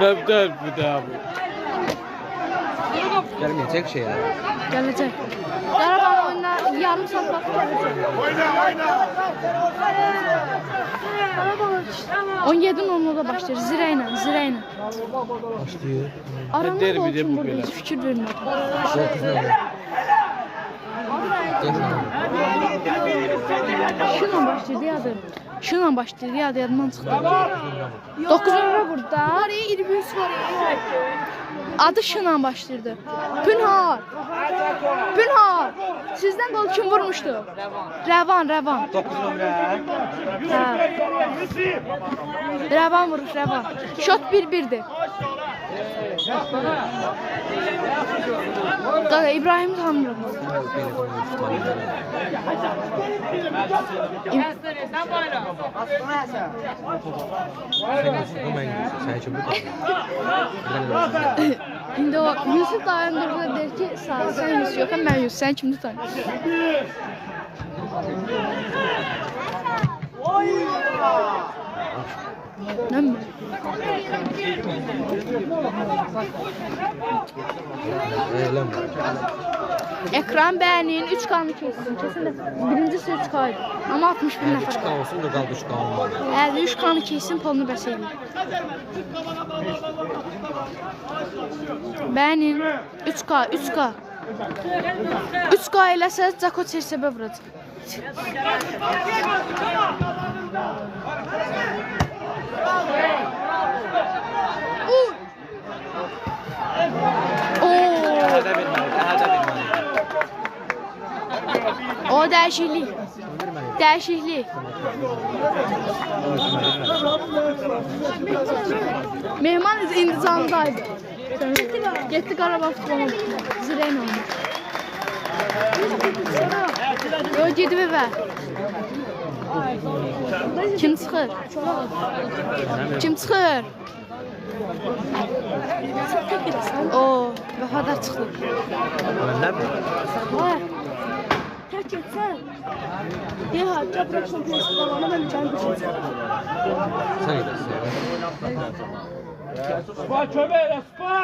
Ne bir daha bu. Gelmeyecek şey ya. Gələcək. Qaraban oyununa yarım saat vaxt gələcək. Oyna. 17:00-da başlayır. Zirə ilə. Başlıyor. Aranın Derbi da de olsun bu burada, belə. heç fikir vermədim. Şunla başlayır, yadır. Şunla başlayır, yadımdan çıxdı. 9 nömrə burada. Oraya 23 var. Adı şunla başlayırdı. Pünhar. Sizdən qol kim vurmuşdu? Rəvan. 9 nömrə. Hə. Rəvan vurur, Rəvan. Şot 1-1'dir. Qaqa İbrahim tanımıram. Sen bayram. Sen için bu kadar. İndi o Yusuf dayandırdı der ki, sən Yusuf yox, mən Yusuf, sən kimdir tanıyır? Nə mi? Ekran bəyənin 3K-nı kesin. Kesin də birincisi 3K idi. Amma 61 nəfər. 3K olsun da qaldı 3K olmalı. Əgər 3K-nı kesin, pulunu bəs eləyir. Bəyənin 3K. 3K eləsəz, Cako çersəbə vuracaq. Oo. Əhədə verməli, əhədə verməli. O dəyişiklik. Dəyişiklik. Mehman indi canındaydı. Getdi Qarabağ futboluna. Zirəyn olmuş. Yo, gedib evə. Kim çıxır? Kim çıxır? O, Vəfadar çıxdı. Məndə mi? Tək etsən. Deyə hacca bıraksan piyası qalanı mən kəndi düşəcəm. Sən edəsən. Spa kömeğe spa.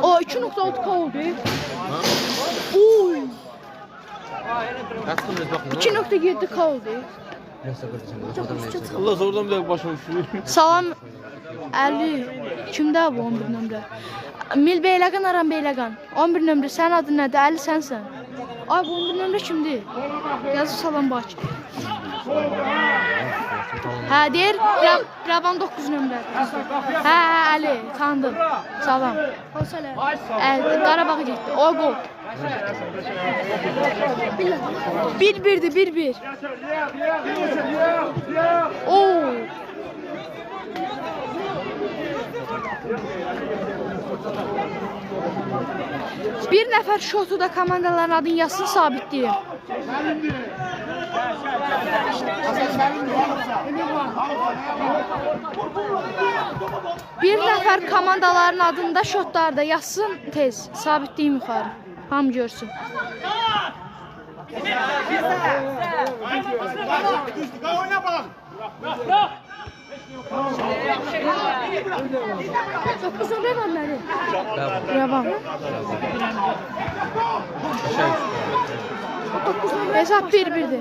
O 2.6 oldu. Uy. Qaçdın biz baxın. 2.7 oldu. Nəsə qırdı. Allah oradan bir dakika başım üşüyor. Salam Ali. Kimdə bu 11 nömrə? Mil Beyləqan, Aram Beyləqan. 11 nömrə, sənin adın nədir? Ali sənsən. Ay, bu 11 nömrə kimdir? Yazı salam baş. Hə, deyir, Raban 9 nömrə. Hə, Ali, tanıdım. Salam. Qarabağa getdi, o qol. 1-1'dir, 1-1. Oo. Bir nəfər şotu da komandaların adını yazsın, sabitləyir. Bir nəfər komandaların adında şotlarda yazsın, tez, sabitləyim yuxarı. Hamı görsün. Çok kısa ne var nere? Bravo. Hesap 1-1'dir.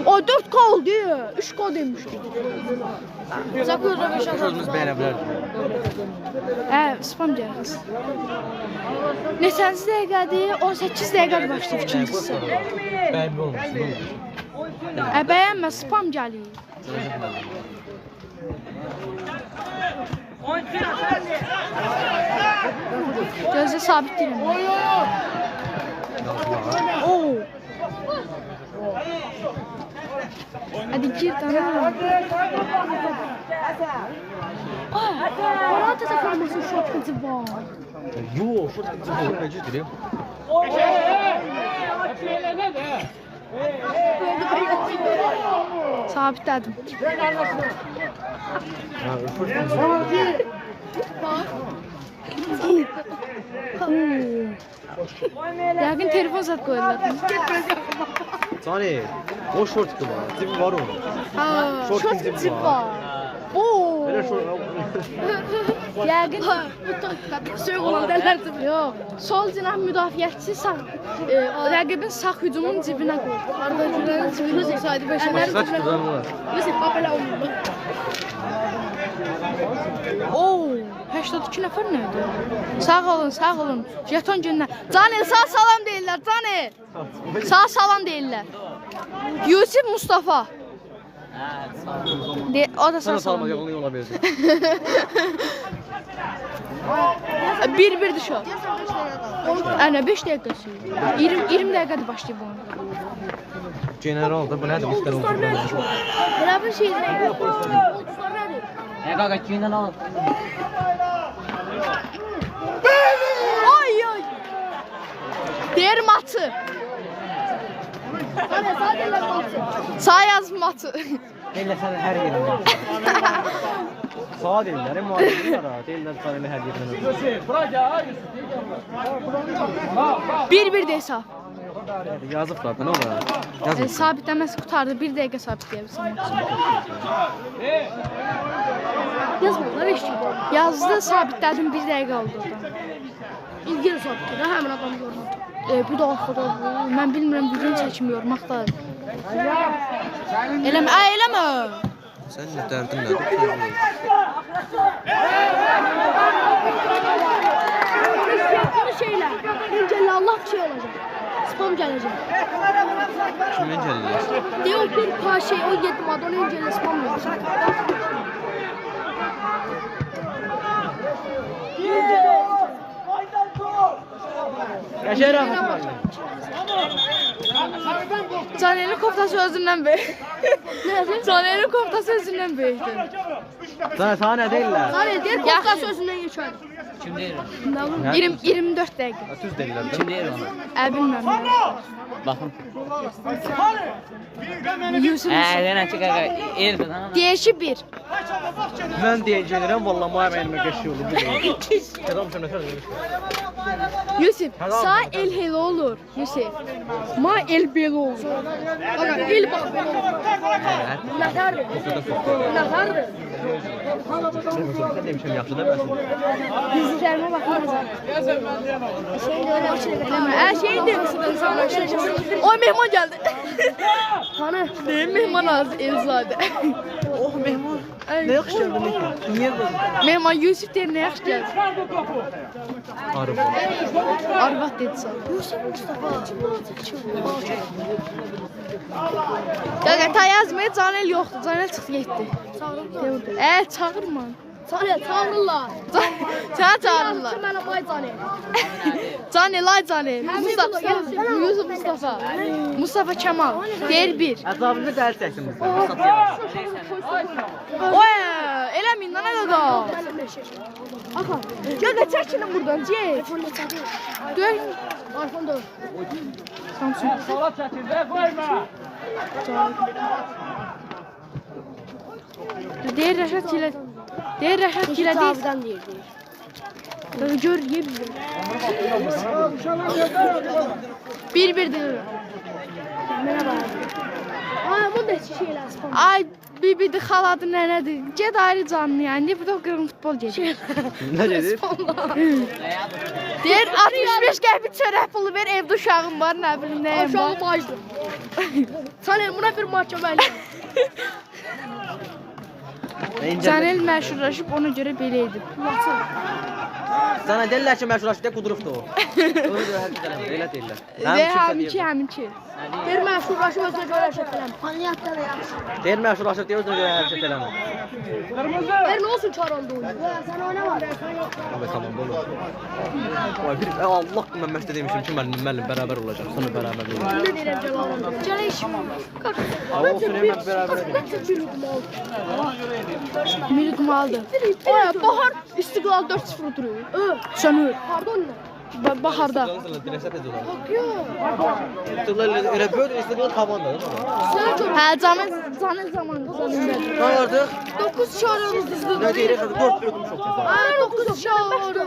O 4 gol diyor. 3 gol demişdi. Zakıyoruz 5 adam. Sözümüz beğene bilərdik. Spam gəliriz. Neçənci dəqiqədir? 18 dəqiqədir başlayıb ikincisi. Bəyənmə olmasın, ne olur? Bəyənmə, spam gəlir. Gözü sabit değilim. Oo. Hadi gir tamam. Orada da formasyon şort kızı var. Yo, şurada kızım necədir ya? Sabitlədim. Yəqin telefon zat qoyurlar. Sani, o şort var, cibi var onun. Şort cip var. Oo. Belə şort. Yəqin Söyle olan derlerdi. yox. Sol cinah müdafiəçisi sağ rəqibin sağ hücumun cibinə qoydu. Ardacıların cibini saydı 5 adam. Saç güzel var. Yusuf papela olmalı. Oo, 82 nəfər nədir? Sağ olun, sağ olun. Jeton günlər. Canel, sağ salam deyirlər, Canel. Sağ salam deyirlər. Yusuf Mustafa. O da sağ Sana salam. salma yolunu yola versin. 1-1'dir şu. Ana 5 dəqiqəsi. 20 dəqiqədir başlayıb oyun. General da bu nədir? İstər olsun. Beraber şey. Ne kanka kimden al? Ay ay. Deyir matı. Sağ yaz matı. Deyirlər sən hər yerindən. Sağa deyirlər, müharibə var ha. Deyirlər sən elə hər yerindən. Bırak ya. 1-1 də hesab. Yazıblar da nə olur ha? Yazıblar. Sabitləməsi qutardı. 1 dəqiqə sabitləyəbilsin. Yazmadılar eşki. Yazdı, sabitlədim 1 dəqiqə oldu orada. İlgili sattı da hemen adam görmedi. Bu da ortada bu. Mən bilmirəm, video çəkmiyorum, axtarım. Eləmə, eləmə. Sən nə dərdin nədir? Bunu şeyler. İncelli Allah bir şey olacak. Spam gələcək. Kimin gəlirlər? Deyə o bir paşa, o 7 madonu incələ spam gələcək. Qəşəng rahat var. Caner'in koftası özündən böyük. Caner'in koftası özündən böyükdür. Sana nə deyirlər? Hani deyir kokla sözündən geçər. Kim deyir? 24 dəqiqə. Düz deyirlər. Kim deyir onu? Bilmirəm. Baxın. Yusuf. Yenə çıxaq. Elfin ha. Deyir ki 1. Mən deyəcəyirəm, valla maya mənimə qəşəng olur. Bu deyil. Adam şuna söz Yusuf, sağ el hel olur. Yusuf. Ma el bel olur. Bax, il bax belə olur. Nəfərdir? Nəfərdir? Sən demişəm, yaxşı deməsin. Dizlərimə baxmayacaq. Her şeydir. O mehman geldi. Hani? Ne mehman az Elzade. Oh, mehman. Nə yaxşı gəldin mehman. Niyə bu? Mehman Yusuf der ne yaxşı geldi. Arif. Arvat dedi sana. Qaqa ta yazmaya Canel yoxdur. Canel çıxdı getdi. Çağırma. Canel, çağırırlar. Səni çağırırlar. Mənə may Canel. Canel, ay Canel. Mustafa, Yusuf Mustafa. Mustafa Kemal. Deyir 1. Əzabını dəli çəksin bu. Oy, eləməyin lan qaqa. Axa, Qaqa çəkilin buradan, get. iPhone neçədir? Dön. iPhone 4. Samsung. Sola çəkil, də qoyma. Deyir Rəşad gilə. Deyir Rəşad gilə deyir. Cavidan deyir. Qaqa gör, ye bilir. 1-1 deyir. Merhaba. Ay, bu da şeylər spam. Ay, bibidir, xaladır, nənədir. Get ayrı canlı yəni. Niyə burada qırmızı futbol gedir? Nə dedi? Deyir 65 qəpik çörək pulu ver, evdə uşağım var, nə bilim, nəyim Aşağı var. bacdır. Canel, buna bir mahkəmə elə. Canel məşhurlaşıb, ona görə belə edib. Sana deyirlər ki, məşhurlaşıb deyə qudurubdur o. Onu da həqiqətən elə deyirlər. Və həminki. Bir məşhurlaşıb özünə görə hərəkət eləmir. Faniyyatda da yaxşı. Deyir məşhurlaşıb deyə özünə görə hərəkət eləmir. Ver nə olsun çar oldu oyun. Sən oyna var. Abi tamam olur. Vay bir Allah mən məşqdə demişim ki, müəllim bərabər olacaq. Sonra bərabər olacaq. Ne deyirəm Cəlalım? Gələ işim var. Olsun mən bərabər edeyim. Məncə bir udum aldı. Milik aldı. Oya, Bahar İstiqlal 4-0 duruyor. Sönür. Pardon nə? Baharda. Dirəsə tez olar. Yox. İstiqlal elə böyle İstiqlal tavandadır. Sən gör. Hə, Canel zamanı qazandı. Nə artıq? 9 şarımız düzdür. Nə deyirik? 4 bir udum çox tez. Ay, 9 şarımız.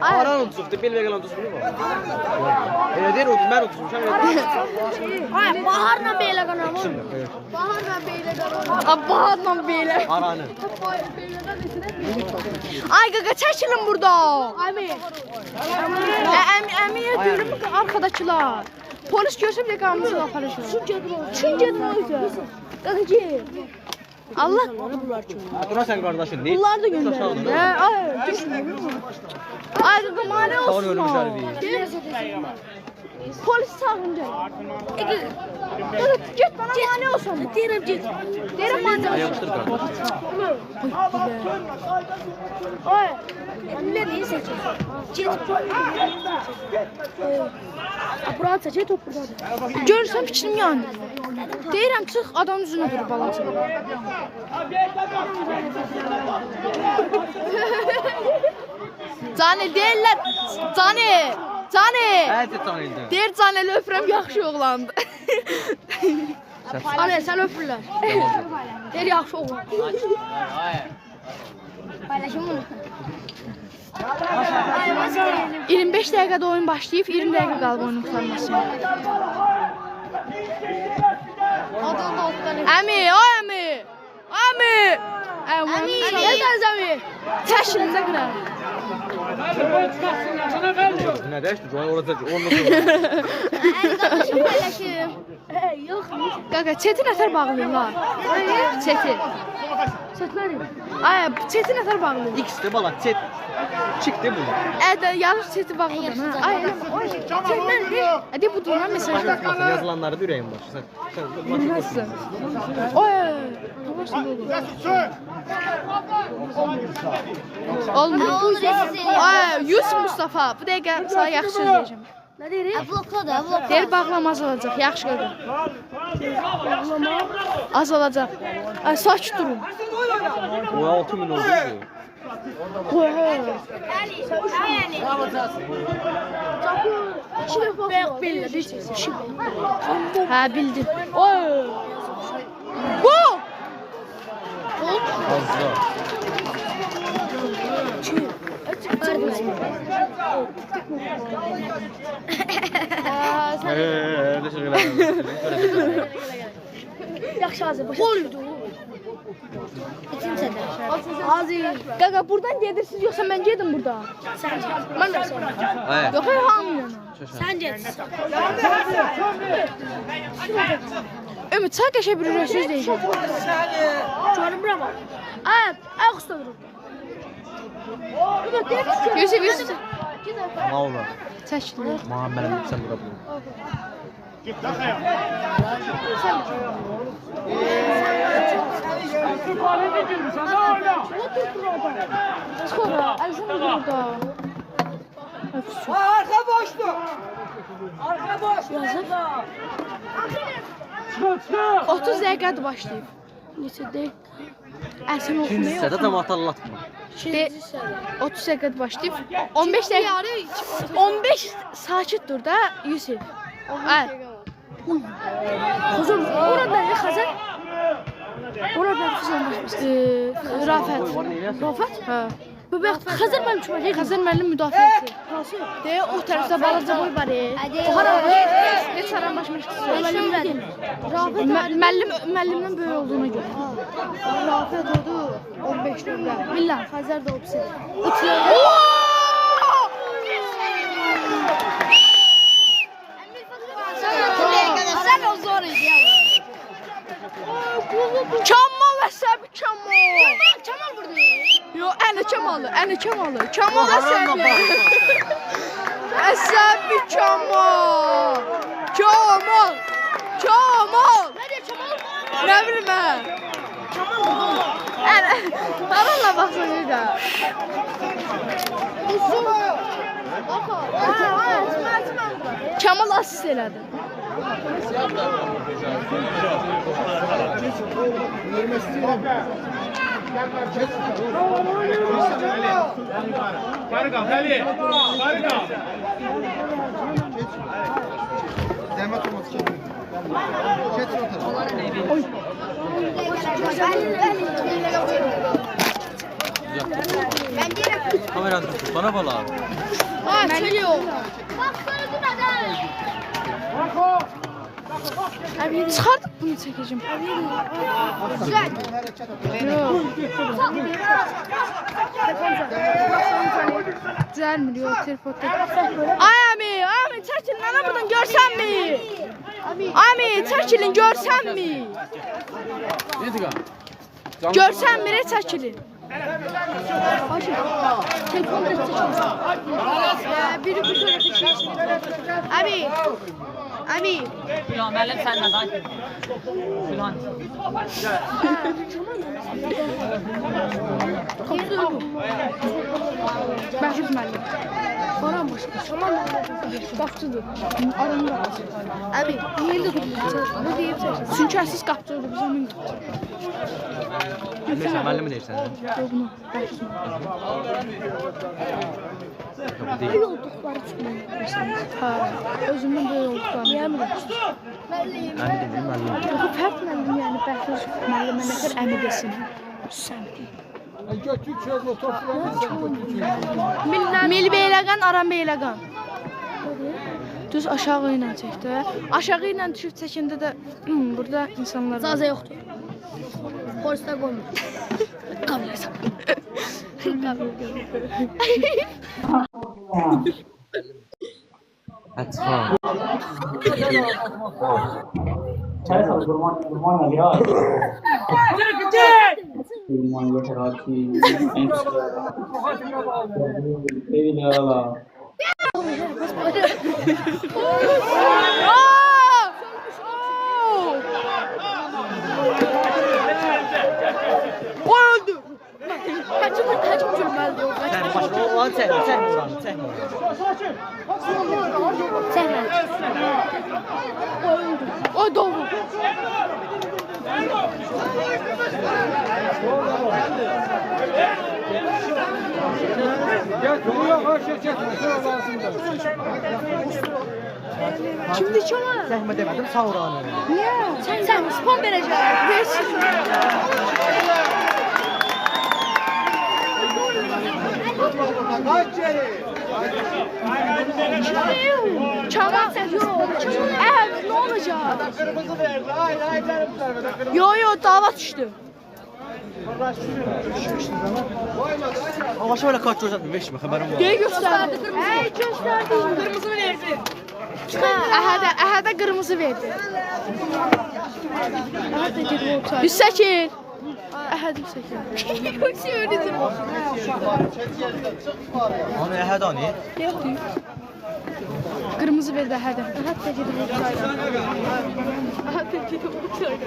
Aran uduzubdu, bil vegan uduzubdu mu? Elə deyir uduz, mən uduzmuşam. Ay, Baharla belə qanam. Baharla belə qanam. Baharla belə. Aranı. Ay qaqa çəkilin burada. Ami. Əmiyə görüm arkadakilar. Polis görsə bir qanımızı aparacaq. Şu gedir o. Çün gedir o. Qaqa gel. Allah. Bura sən qardaşın deyil. Bunlar da göndərir. Ay, düşmür. Ay qaqa mane Sağ ol olsun. ölmüş hərbi. Polis çağırınca. Get bana mane olsun. Deyirəm get. Deyirəm mane olsun. Yapışdır qardaş. Ay. Ne deyirsən ki? Get. Bura çəkə top burdadır. Görürsən fikrim yandı. Deyirəm çıx adam üzünə dur balaca. Cani deyirlər. Cani. Hadi tanıydı. Deyir Caneli öpürəm yaxşı oğlandı. Anne sən öpürlər. Deyir yaxşı oğlan. Paylaşım bunu. 25 dəqiqədə oyun başlayıb, 20 dəqiqə qalıb oyunun qurtarmasına. Əmi, o əmi! Əmi! Əmi! Əmi! Təşkilində qırar. Nə dəşdir? Orada olmaz. Qardaşım paylaşım. Yox. Qaqa, çeti nətər bağlayırlar? Çeti. Çetlər. Ay, çeti nətər bağlı? X-də bala, çet. Çıxdı bu. Yarış çeti bağlıdır ha. Ay, çetlər. Hadi bu durma mesajlar. Yazılanları da ürəyim var. Bilməzsən. Oy. Doğrusun doğru. Olmuyor. Ay, Yusuf Mustafa. Bu dəqiqə sana yaxşı söz deyəcəm. Nə deyir? Blokda. Deyir bağlamaz olacaq. Yaxşı qılın. Az olacaq. Ay, sakit durun. O 6000 oldu ki. Hə, bildim. Oy! Gol! Azra. Teşekkür ederim. Yaxşı hazır. Gol idi. İkinci sədə. Azir. Qaqa, buradan gedirsiniz, yoxsa mən gedim burada? Sən get. Mən də sonra. Ay. Yox, hamıyla. Sən get. Ümid, sən qəşə bir söz deyəcək. Görmürəm. Ay, ayaq üstə durur. Yusuf, Yusuf. Mağla. Çəkilir. Mənim sən burada bulun. Kütüphanede girmişsin. Ne oyna? Sonra, Əlsən burada. Arka boştu. Arka boş. Çık. 30 dəqiqədir başlayıb. Neçə dəqiqə? Əlsən İkinci oxumaya hissədə tam hatırlatma. 30 dəqiqədir başlayıb. 15 dəqiqə. 15 sakit dur da Yusuf. Ay. Xuzur. Orada nə xəzər? Orada füzyon başmışdı. Rafət. Rafət? Hə. Bu bəxt Xəzər mənim üçün deyil. Xəzər müəllim müdafiəçi. Hansı? Deyə o tərəfdə balaca boy var. O hara? Heç hara başmışdı. Müəllimdən böyük olduğuna görə. Rafət oldu 15 dövrə. Billah. Xəzər də 30. Sən o zor idi. Kamal əsəbi Kamal. Kamal vurdu. Yo, əni Kamalı, əni Kamalı. Kamal əsəbi. Əsəbi Kamal. Kamal. Kamal. Nə bilim mən. Əni. Aranla baxsana da. Kamal asist elədi. Barı kal, Ali. Barı kal. Demet olmaz ki. Kesin o tarafa. Kameranı tut, bana bala. Ha, çeliyor. Çıxardıq bunu çəkəcəm. Düzəlmir, yox, telefonda. Ay Ami, çəkilin, ana buradan görsənmi? Ami, çəkilin, görsənmi? Görsənmi, çəkilin. Telefonda çəkilsin. Biri bu tərəfə çəkilsin. Ami. Ami. Ya müəllim sən nə lan? Filan. Bəhruz müəllim. Baran başqa. Şaman qapçıdır. Aranda. Abi, niyə də bu deyib çəkir? Çünki əsas qapçıdır bizim min. Bilmirsən, müəllimi deyirsən. Yox, bunu. Bəhruz Böyük olduqları üçün. hə, özümün böyük olduqlarını. Niyə bilmirsən? Əmi dedim, müəllim. Yox, fərq müəllim, yəni Bəhruz müəllimə nə qədər əmi desin. Sən. Götür çözme toprağı. Mil Beyləqan, Aram Beyləqan. Düz aşağı ilə çəkdə. Aşağı ilə düşüb çəkəndə də burada insanlar var. Zaza yoxdur. Polislər qoymur. Qabiləsən. Ətfan. Çek! Firmaya herhalde en sevgili Öldü. Kaçım çökmezdi o. Sen başka olan çek buranı. O doğru. Kimdi çama? Çekme demedim sağ oranı. Niye? Sen spam vereceksin. Çama yok. Evet ne olacak? Yo dava düştü. Ama şöyle kaç gözətmə, veşmə, xəbərim var. Neyi gösterdi? Gösterdi. Kırmızı verdi. Əhədə kırmızı verdi. Hüsəkil. Əhəd Hüsəkil. Hüsəkil öyrədir. Onu əhəd ani? Kırmızı verdi Əhədə. Əhəd də gedib uçayla. Əhəd də gedib uçayla.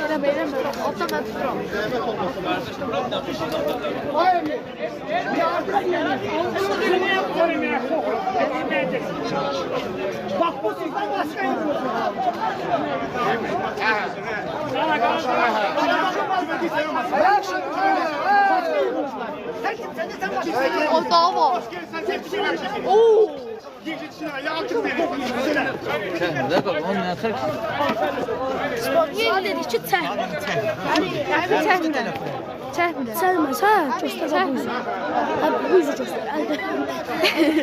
Eləmə. Altdan qatıram. Bak bu sizden başka yok. O dava. Oo. Kəndə qal, onu nə çək? Sağ dedikçe çək. Çəkmə. Çəkməz, hə? Göstər bu yüzü. Ha, bu yüzü göstər.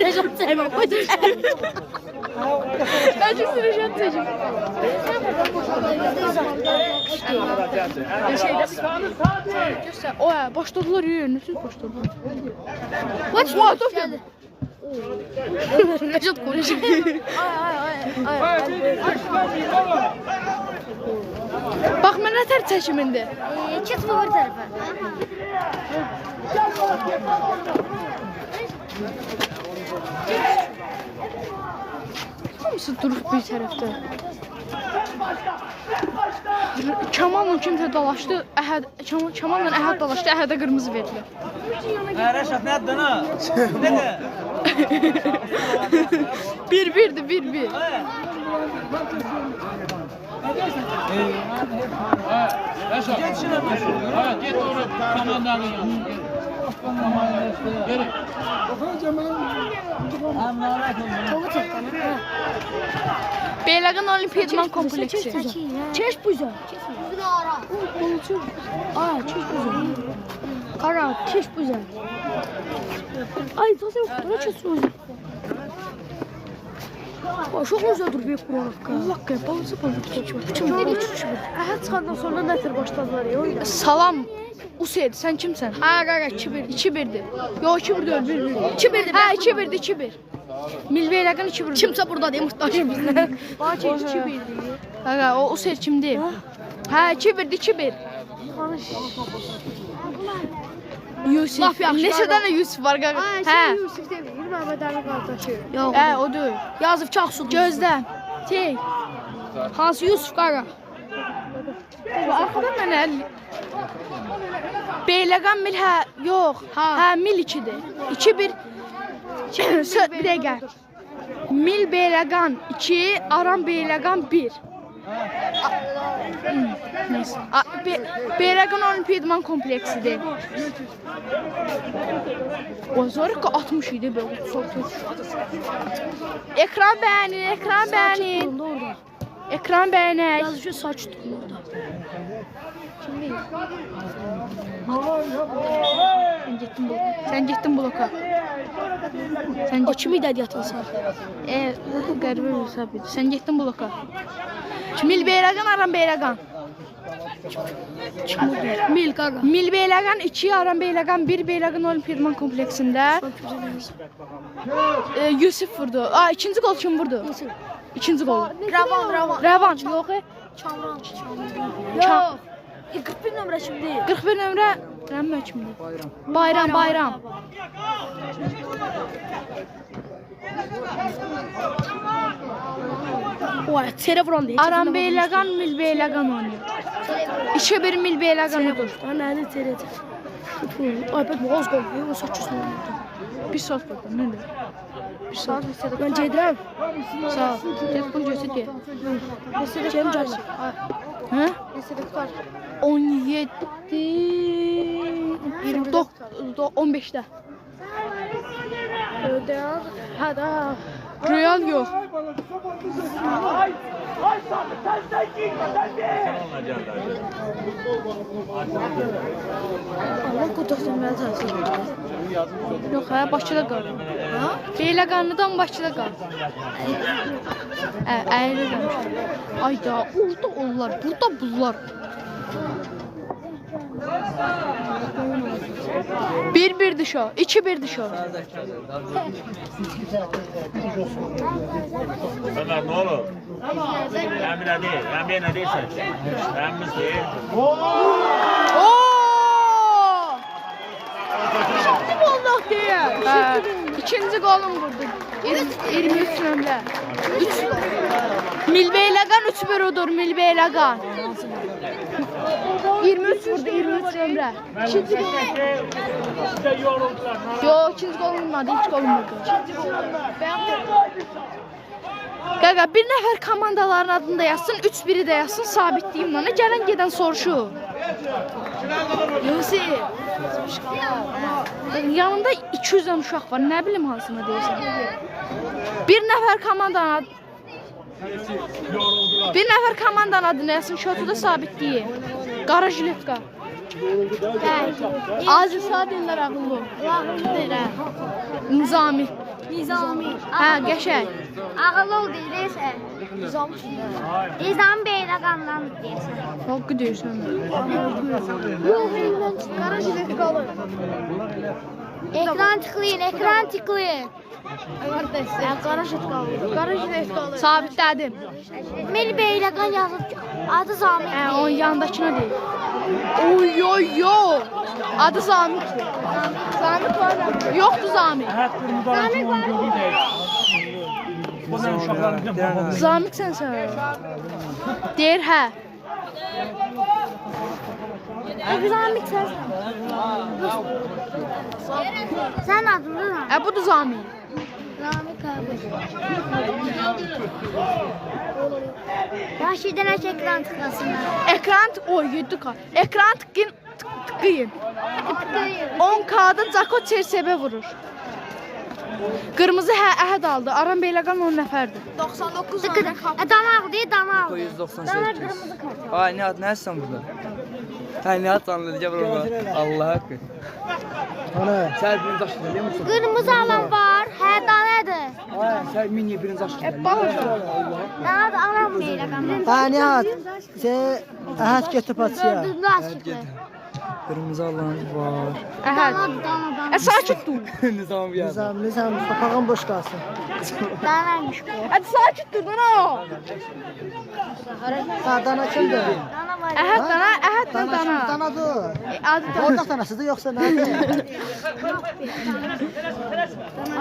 Necət çəkmə, qoy. Ben çok süreceğim çocuk. Göster. O ya başladılar yürüyün. Siz başladılar. What? What? Top geldi. Necdet konuşuyor. Ay. Bak mənə tər çəkimində. Keç favori tərəfə. Hamısı durub bir tərəfdə. Kamanla kimsə dalaşdı, Kamanla Əhəd dalaşdı, Əhədə qırmızı verdilər. Rəşad, nədir nə? Nədir? 1-1'di, 1-1. Yaşa. Git oraya komandanın yanına. Geri. Beyləqan Olimpiyatman kompleksi. Keç bu yüzü. Aa, keç bu yüzü. Kara, keç bu yüzü. Ay, zaten bura keç bu yüzü. Çok güzel dur bir kurunak. Allah qabalısı balık. Əhəd çıxandan sonra nətər başladılar ya? Salam. Usayd, sən kimsən? Ha, qara, 2-1. 2-1'di. Yo 2-1 deyil, 1-1. 2-1'di. Ha 2-1'di, 2-1. Milbeyləqan 2-1. Kimsə burada deyil, muhtaçım bizdən. Bak 2-1'di. Qaqa, o Usayd kimdi? Ha 2-1'di, 2-1. Yusuf. Laf yaxşı. Neçə dənə Yusuf var qaqa? Hə, Yusuf deyil, Məhəmmədəli qardaşı. Yox. Hə, o deyil. Yazıb Çağsu. Gözlə. Tek. Hansı Yusuf qara? Arxadan mənə Beyləqan mil hə, yox. Hə, mil 2-dir. 2-1. Bir dəqiqə. Mil Beyləqan 2, Aram Beyləqan 1. Neyse. Beyləqan Olimpiyatman kompleksidir. O Zorika 60 idi böyle. Ekran beğenin, ekran beğenin. Ekran beğenin. Yazıcı saç tutun orada. Kimdi? Sen gittin bloka. Sen O kimi də yatılsa? qəribə bir hesab idi. Sen gittin bloka. Mil Beyləqan, Aram Beyləqan. Mil qara. Mil Beyləqan 2, Aram Beyləqan 1, Beyləqan Olimpiyatman kompleksində. Yusuf vurdu. Aa, ikinci gol kim vurdu? İkinci gol. Ravan. Ravan. Yox. Çamran. Yox. 41 nömrə kimdir? 41 nömrə Rəmmə kimdir? Bayram. Oy, çerə vuran deyil. Aram Beyləqan, Mil Beyləqan oynayır. 2-1 Mil Beyləqan udur. Ananı çerəcək. Ay, bak, boğaz qoyuyor, o 8 nömrə. Bir saat burada, nədir? Bir saat lisədə. Mən gedirəm. Sağ ol. Telefon götür ki. Lisədə Cem tutar. canım. Hə? Lisədə tutar. 17 15-də. Ödəyər. Hə də. Real yox. Allah qutuqsun mənə təsir. Yox, hə, Bakıda qalır. Ha? Beyləqanlıdan Bakıda qalır. Əyri demişəm. Ayda, orada onlar, burada bunlar. 1-1 dişo, 2-1 dişo. Ömer ne olur? Ben bile değil. Ben bir ne değilsen. Ben biz değil. Oo! Şimdi vallahi diye. İkinci golüm vurdu. 23 nömrə. 3 Milbeyləqan 3-1 udur Milbeyləqan. 23 vurdu 23 nömrə. İkinci gol. Yo, ikinci gol vurmadı, ilk gol vurdu. Qaqa, bir nəfər komandaların adını da yazsın, 3-1-i də yazsın, sabitliyim bana. Gələn gedən soruşu. Yusuf. Yanımda 200'den uşaq var, nə bilim hansını deyirsən. Bir nəfər komandanın adını yazsın, şotu da sabitliyim. Qara jiletka. Aziz Sadinlər ağıllı. Ağıllı deyil, hə. Nizami. Nizami. Hə, qəşəng. Ağıllı ol deyilsə. Nizami kimdir? Nizami Beyləqandan deyirsən. Haqqı deyirsən. Yox, qara jiletkalı. Ekran tıklayın. Qara jiletkalı. Sabitlədim. Mil Beyləqan yazıb ki, adı Zami. Onun yanındakına deyil. Oy oy yo. Adı Zamik. Zamik var mı? Yoktu Zamik. Zami var. Zamik sensən. Deyir hə. Zami sensən. Sən adını ne? Budur Zamik. Zami kabul. Vahşiden ekran tıklasınlar. Ekran oy 7K. Ekran tıklayın. 10K'da Cako çersebe vurur. Kırmızı Əhəd aldı. Aram Beyləqan 10 nəfərdir. 99 Damaq deyil, damaq. 198. Damaq qırmızı kart. Ay Nihat nəsən burada? Hə Nihat sanılır gəl bura. Allah haqqı. Ana. Sən birinci daşıdın deyil misin? Qırmızı alan var, hə dalədir. Ay sən mini birinci daşıdın. Dalədir, alan Beyləqan. Ha Nihat. Sen Ahad getib açıya. Dördüncü açıqdır. Qırmızı alan var. Əhəd. Sakit dur. Nizam yazdı. Nizam papağan boş qalsın. Danaymış bu. Hadi sakit dur lan o. Ha dana kimdir? Dana var. Əhəd dana, Əhəd Dana dana. danadır. Adı dana. Orada danasıdır yoxsa nədir?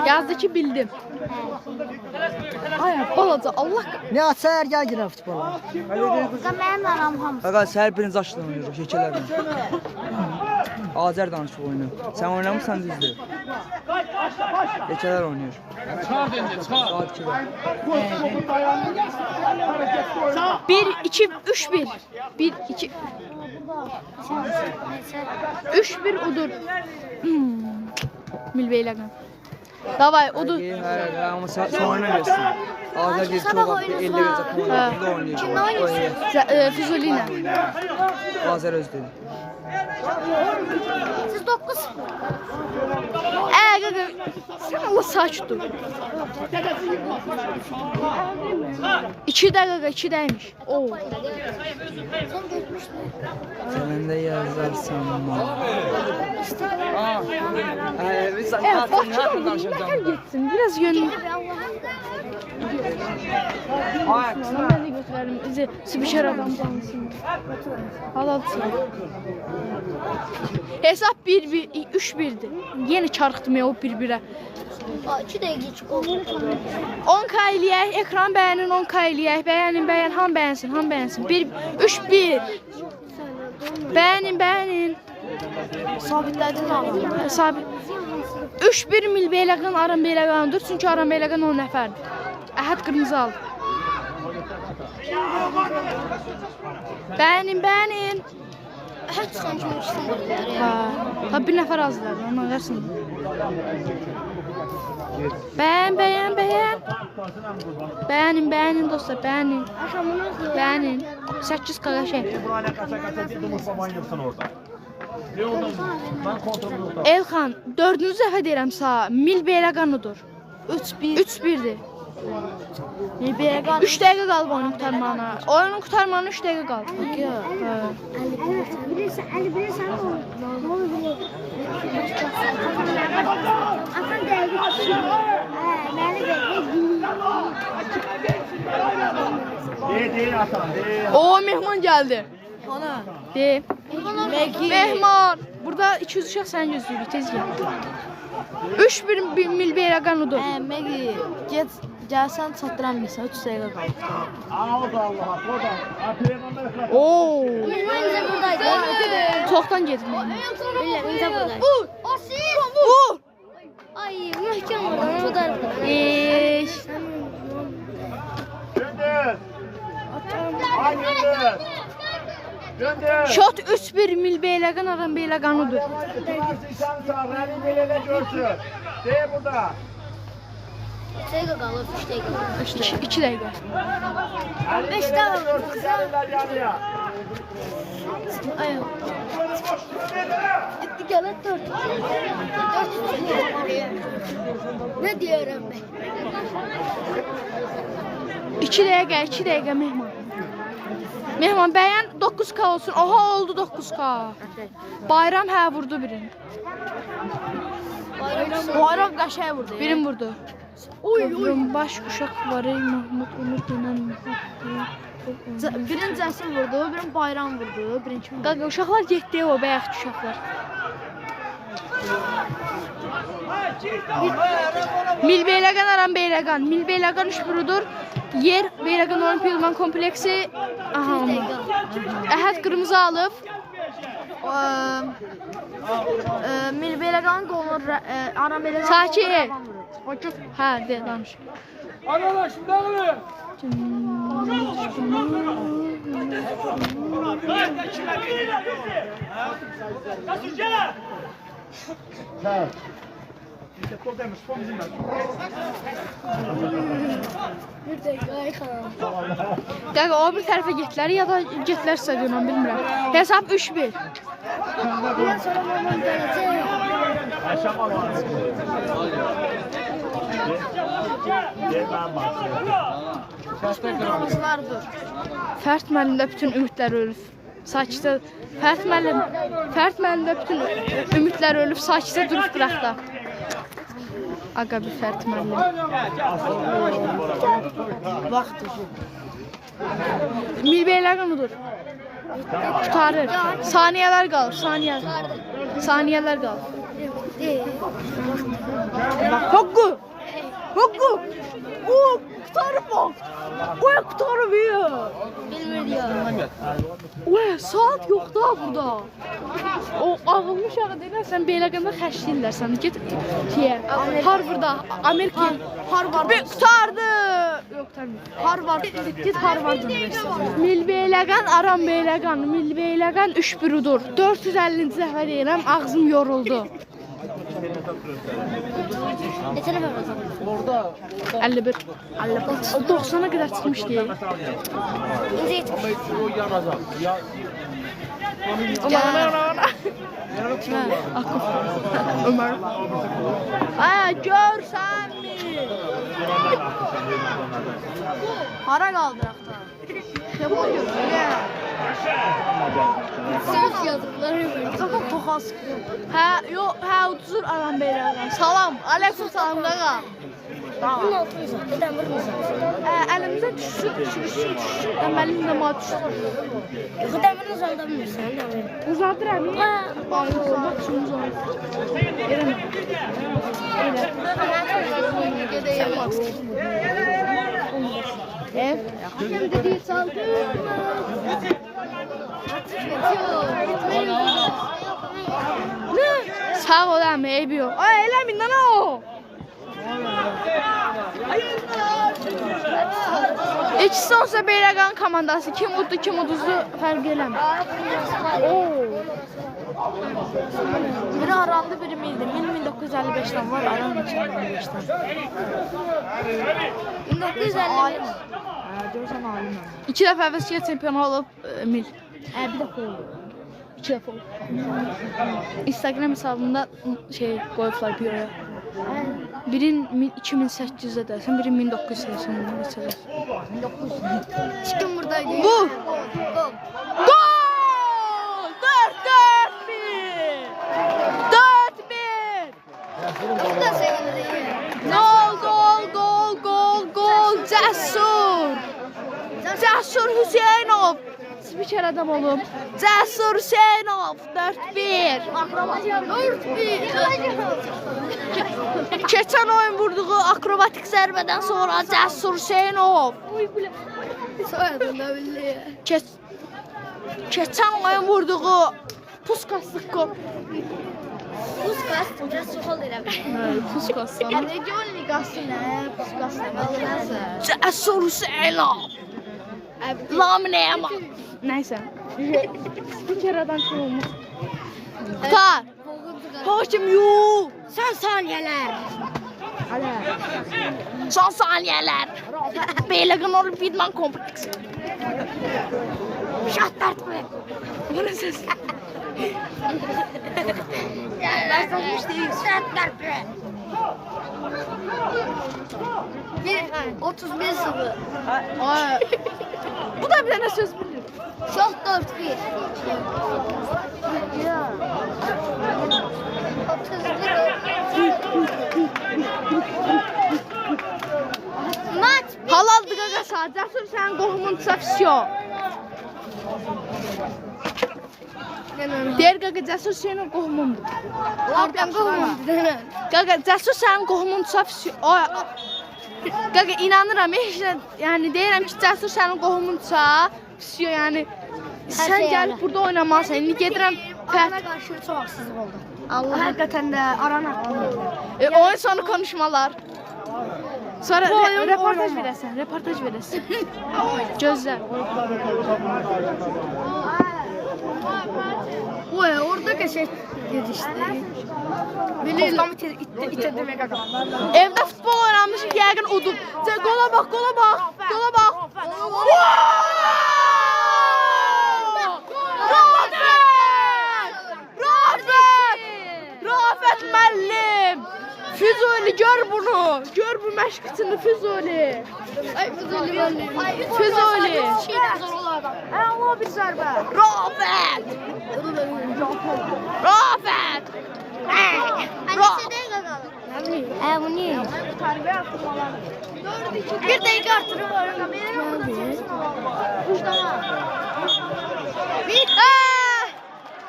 Yazdı ki bildim. Ay balaca Allah. Nihat səhər gəl girən futbola. Mənim aram hamısı. Qaqa sən birinci daşıdın oynayırıq şəkərlərlə. Azər danışıq oyunu. Sən oynamırsan düzdür. Şəkərlər oynayır. Çıxar dendi, çıxar. Saat 2-də. 1 2 3 1. 1 2 3-1 udur. Milbeyləqan. Davay udur. Hə, amma sən oynamıyorsun. Azər deyir ki, o vaxt 50 verəcək oyunda oynayır. Kimlə oynayırsınız? Füzuli ilə. Azər öz dedi. Siz 9. Qaqa. Sən Allah sakit dur. 2 dəqiqə 2 dəymiş. Oo. Sen geçmiştin. Sən də yazarsan. Biz Bakıyorum, nəkər getsin, biraz yönlü. Ben de götürelim. Spişer adam cansın. Halalsın. Hesap 3-1'dir. Yeni çarxdım ya o 1-1'ə. 2 dəqiqə çıxır. 10k eləyək, ekran bəyənin 10k eləyək. Bəyənin, ham bəyənsin. 3-1. Bəyənin. Sabitlədin abi. Sabit. 3-1 Milbeyləqan Aram Beyləqandır. Çünki Aram Beyləqan 10 nəfərdir. Əhəd qırmızı aldı. Bəyənin. Hər çıxan kimi ikisini vurdular. Ha, bir nəfər azdılar. Ondan versin. Bəyən. Bəyənin dostlar, bəyənin. 8 qaqa şey. Elxan, 4-cü dəfə deyirəm sağ. Milbeyləqanıdır. 3-1'dir. Milbeyləqan 3 dəqiqə qalıb oyunun qurtarmağına. Oyunun qurtarmağına 3 dəqiqə qalıb. bilirsən ne olur bilir. Atan dəqiq düşür. Məni Deyil atan, deyil. O mehman gəldi. Ana. De. Mehman. Burada 200 uşaq sən gözləyirik, tez gəl. 3-1 Milbeyləqanıdır. Megi, gəlsən çatdıramıyorsan, 3 dəqiqə qalıb. Oo. Məncə buradaydı. Çoxdan gedib. Məncə buradaydı. Vur. Ay, möhkəm oradan, o da. Göndər. Ay göndər. Göndər. Şot 3-1 Milbeyləqan Aram Beyləqanıdır. Sen sağ, Rəni belə görsün. Deyil burada. 3 dəqiqə qalıb, 3 dəqiqə qalıb. 2 dəqiqə. 5 dəqiqə qalıb. Gəlirlər yanıya. Ay. Gələ 4. Ne diyorum ben? 2 dəqiqə Mehman. Mehman bəyən 9k olsun. Oha oldu 9k. Bayram vurdu birini. Bayram qaşaya vurdu. Birini vurdu. Oy. Baş uşaq var ey Mahmud Ömür dönən. Birini Cəsil vurdu, birini Bayram vurdu, birini kim? Qaqa uşaqlar getdi o bayaq uşaqlar. Milbeyləqan Aram Beyləqan. Milbeyləqan 3-1'dir. Yer Beyləqan Olimpiya İdman Kompleksi. Aha. Əhəd qırmızı alıb. Milbeyləqanın qolunu Aram Beyləqan. Sakin. Hə, de danış. Arkadaş dağılın. Bir dəqiqə ayxan. Qaqa o bir tərəfə getdilər ya da getdilər stadiona bilmirəm. Hesab 3-1. Biraz sonra mamam gələcək. Qırmızılardır. Fərt müəllimdə bütün ümidlər ölüb. Sakitə Fərt müəllimdə bütün ümidlər ölüb. Sakitə durub qıraqda. Aqa bir Fərt müəllim. Vaxtdır. Milbeyləqanıdır. Qurtarır. Saniyələr qalır, saniyələr qalır. Haqqı! Qurtarıb bax! Oy, qurtarıb ya! Bilmir ya. Oy, saat yoxdur ha burada. O ağıllı uşağı deyirlər, sən Beyləqanda xəşləyirlər səni. Get Harvardda, Amerika. Harvardda. Qurtardı! Yox, tanımıyorum. Harvard. Git Harvard Üniversitesi. Milbeyləqan Aram Beyləqan. Milbeyləqan 3-1'dir. 450-ci dəfə deyirəm, ağzım yoruldu. Neçə nəfər var? 51. 90'a qədər çıxmışdı. İncə yetmiş. Ömer. Görsənmi? Hara qaldıraq da? Şəbon götürək. Söz yazıqları var. Zaten toxa sıxıyor. Hə, uduzur Aram Beyləqan. Salam, aleyküm salam qaqa. Bunun altını uzat. Demir uzat. Əlimizə düşsün. Əməlim də ma düşsün. Yox, demir uzalda bilmirsən, demir. Uzadıram. Bax, üçün uzadır. Yerəm. Gedəyəm. Ev. Hakem dediği saldırma. Ne? Sağ ol abi, eybi yok. Ay eləmin lan o. İkisi olsa Beyləqan komandası. Kim uddu, kim uduzdu fərq eləmir. Biri Arandı, biri Mildi. Mil 1955'ten var, Aran 2055'ten. 1950. Görsən alim. 2 dəfə Əvəzkiyə çempion olub Mil. Bir dəfə oldu. 2 dəfə oldu. Instagram hesabında qoyublar biyoya. Birin 2008'də dəsən, birin 1980'də məsələ. 1900. Çıxın buradaydı. Bu! Gol! 4-1! 4-1! Gol! Cəsur! Cəsur Hüseynov! Spiker adam olub. Cəsur Hüseynov! 4-1! 4-1! Keçən oyun vurduğu akrobatik zərbədən sonra Cəsur Hüseynov! Keçən oyun vurduğu Puskaslıq qol. Puskas, biraz çox ol elə. Puskas. Region ligası nə? Puskas nə? Cəsur Hüseynov! Laminəyəm. Nəysə. Spiker adam kim olmuş? Tutar. Hakim yuh. Son saniyələr. Son saniyələr. Beyləqan Olimpiyatman kompleksi. Şahtar tutmayın. Bu ne ses? Başlamış değil. Şahtar tutmayın. 31-0. Bu da bir tane söz bilir. Çok 4-1. Maç Halaldı qaqa sağ. Cəsur sənin qohumundursa fisiyo. Deyir qaqa Cəsur sənin qohumundur. Oradan qohumumdur. Qaqa Cəsur sənin qohumundursa fisiyo. Qaqa inanıram. Yəni deyirəm ki Cəsur sənin qohumundursa fisiyo. Yəni sən gəlib burada oynamalısan. İndi gedirəm Arana qarşı çox haksızlıq oldu. Allah. Həqiqətən də Arana haqqında. Oyun sonu konuşmalar. Sonra reportaj verəsən, reportaj verəsən. Gözlə. Oy, orada qəşəng gedişdi. Koftamı itirdim qaqa. Evdə futbol oynamışıq, yəqin udub. Qola bax, qola bax, qola bax. Rafət müəllim. Füzuli gör bunu. Gör bu məşqçini Füzuli. Ay Füzuli müəllim. Füzuli. Allah bir zərbə. Rafət. Rafət. Bu niye? Bir dəqiqə artırım var.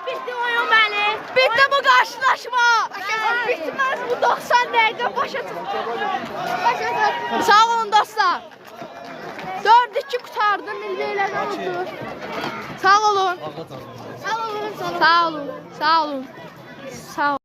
Bitti oyun beni. Bitti bu karşılaşma. Bitmez bu 90 dakika başa Sağ olun dostlar. 4-2 kurtardı. Milli elədən udur. Sağ olun. Sağ olun. Sağ olun. Sağ olun. Sağ olun. Sağ olun.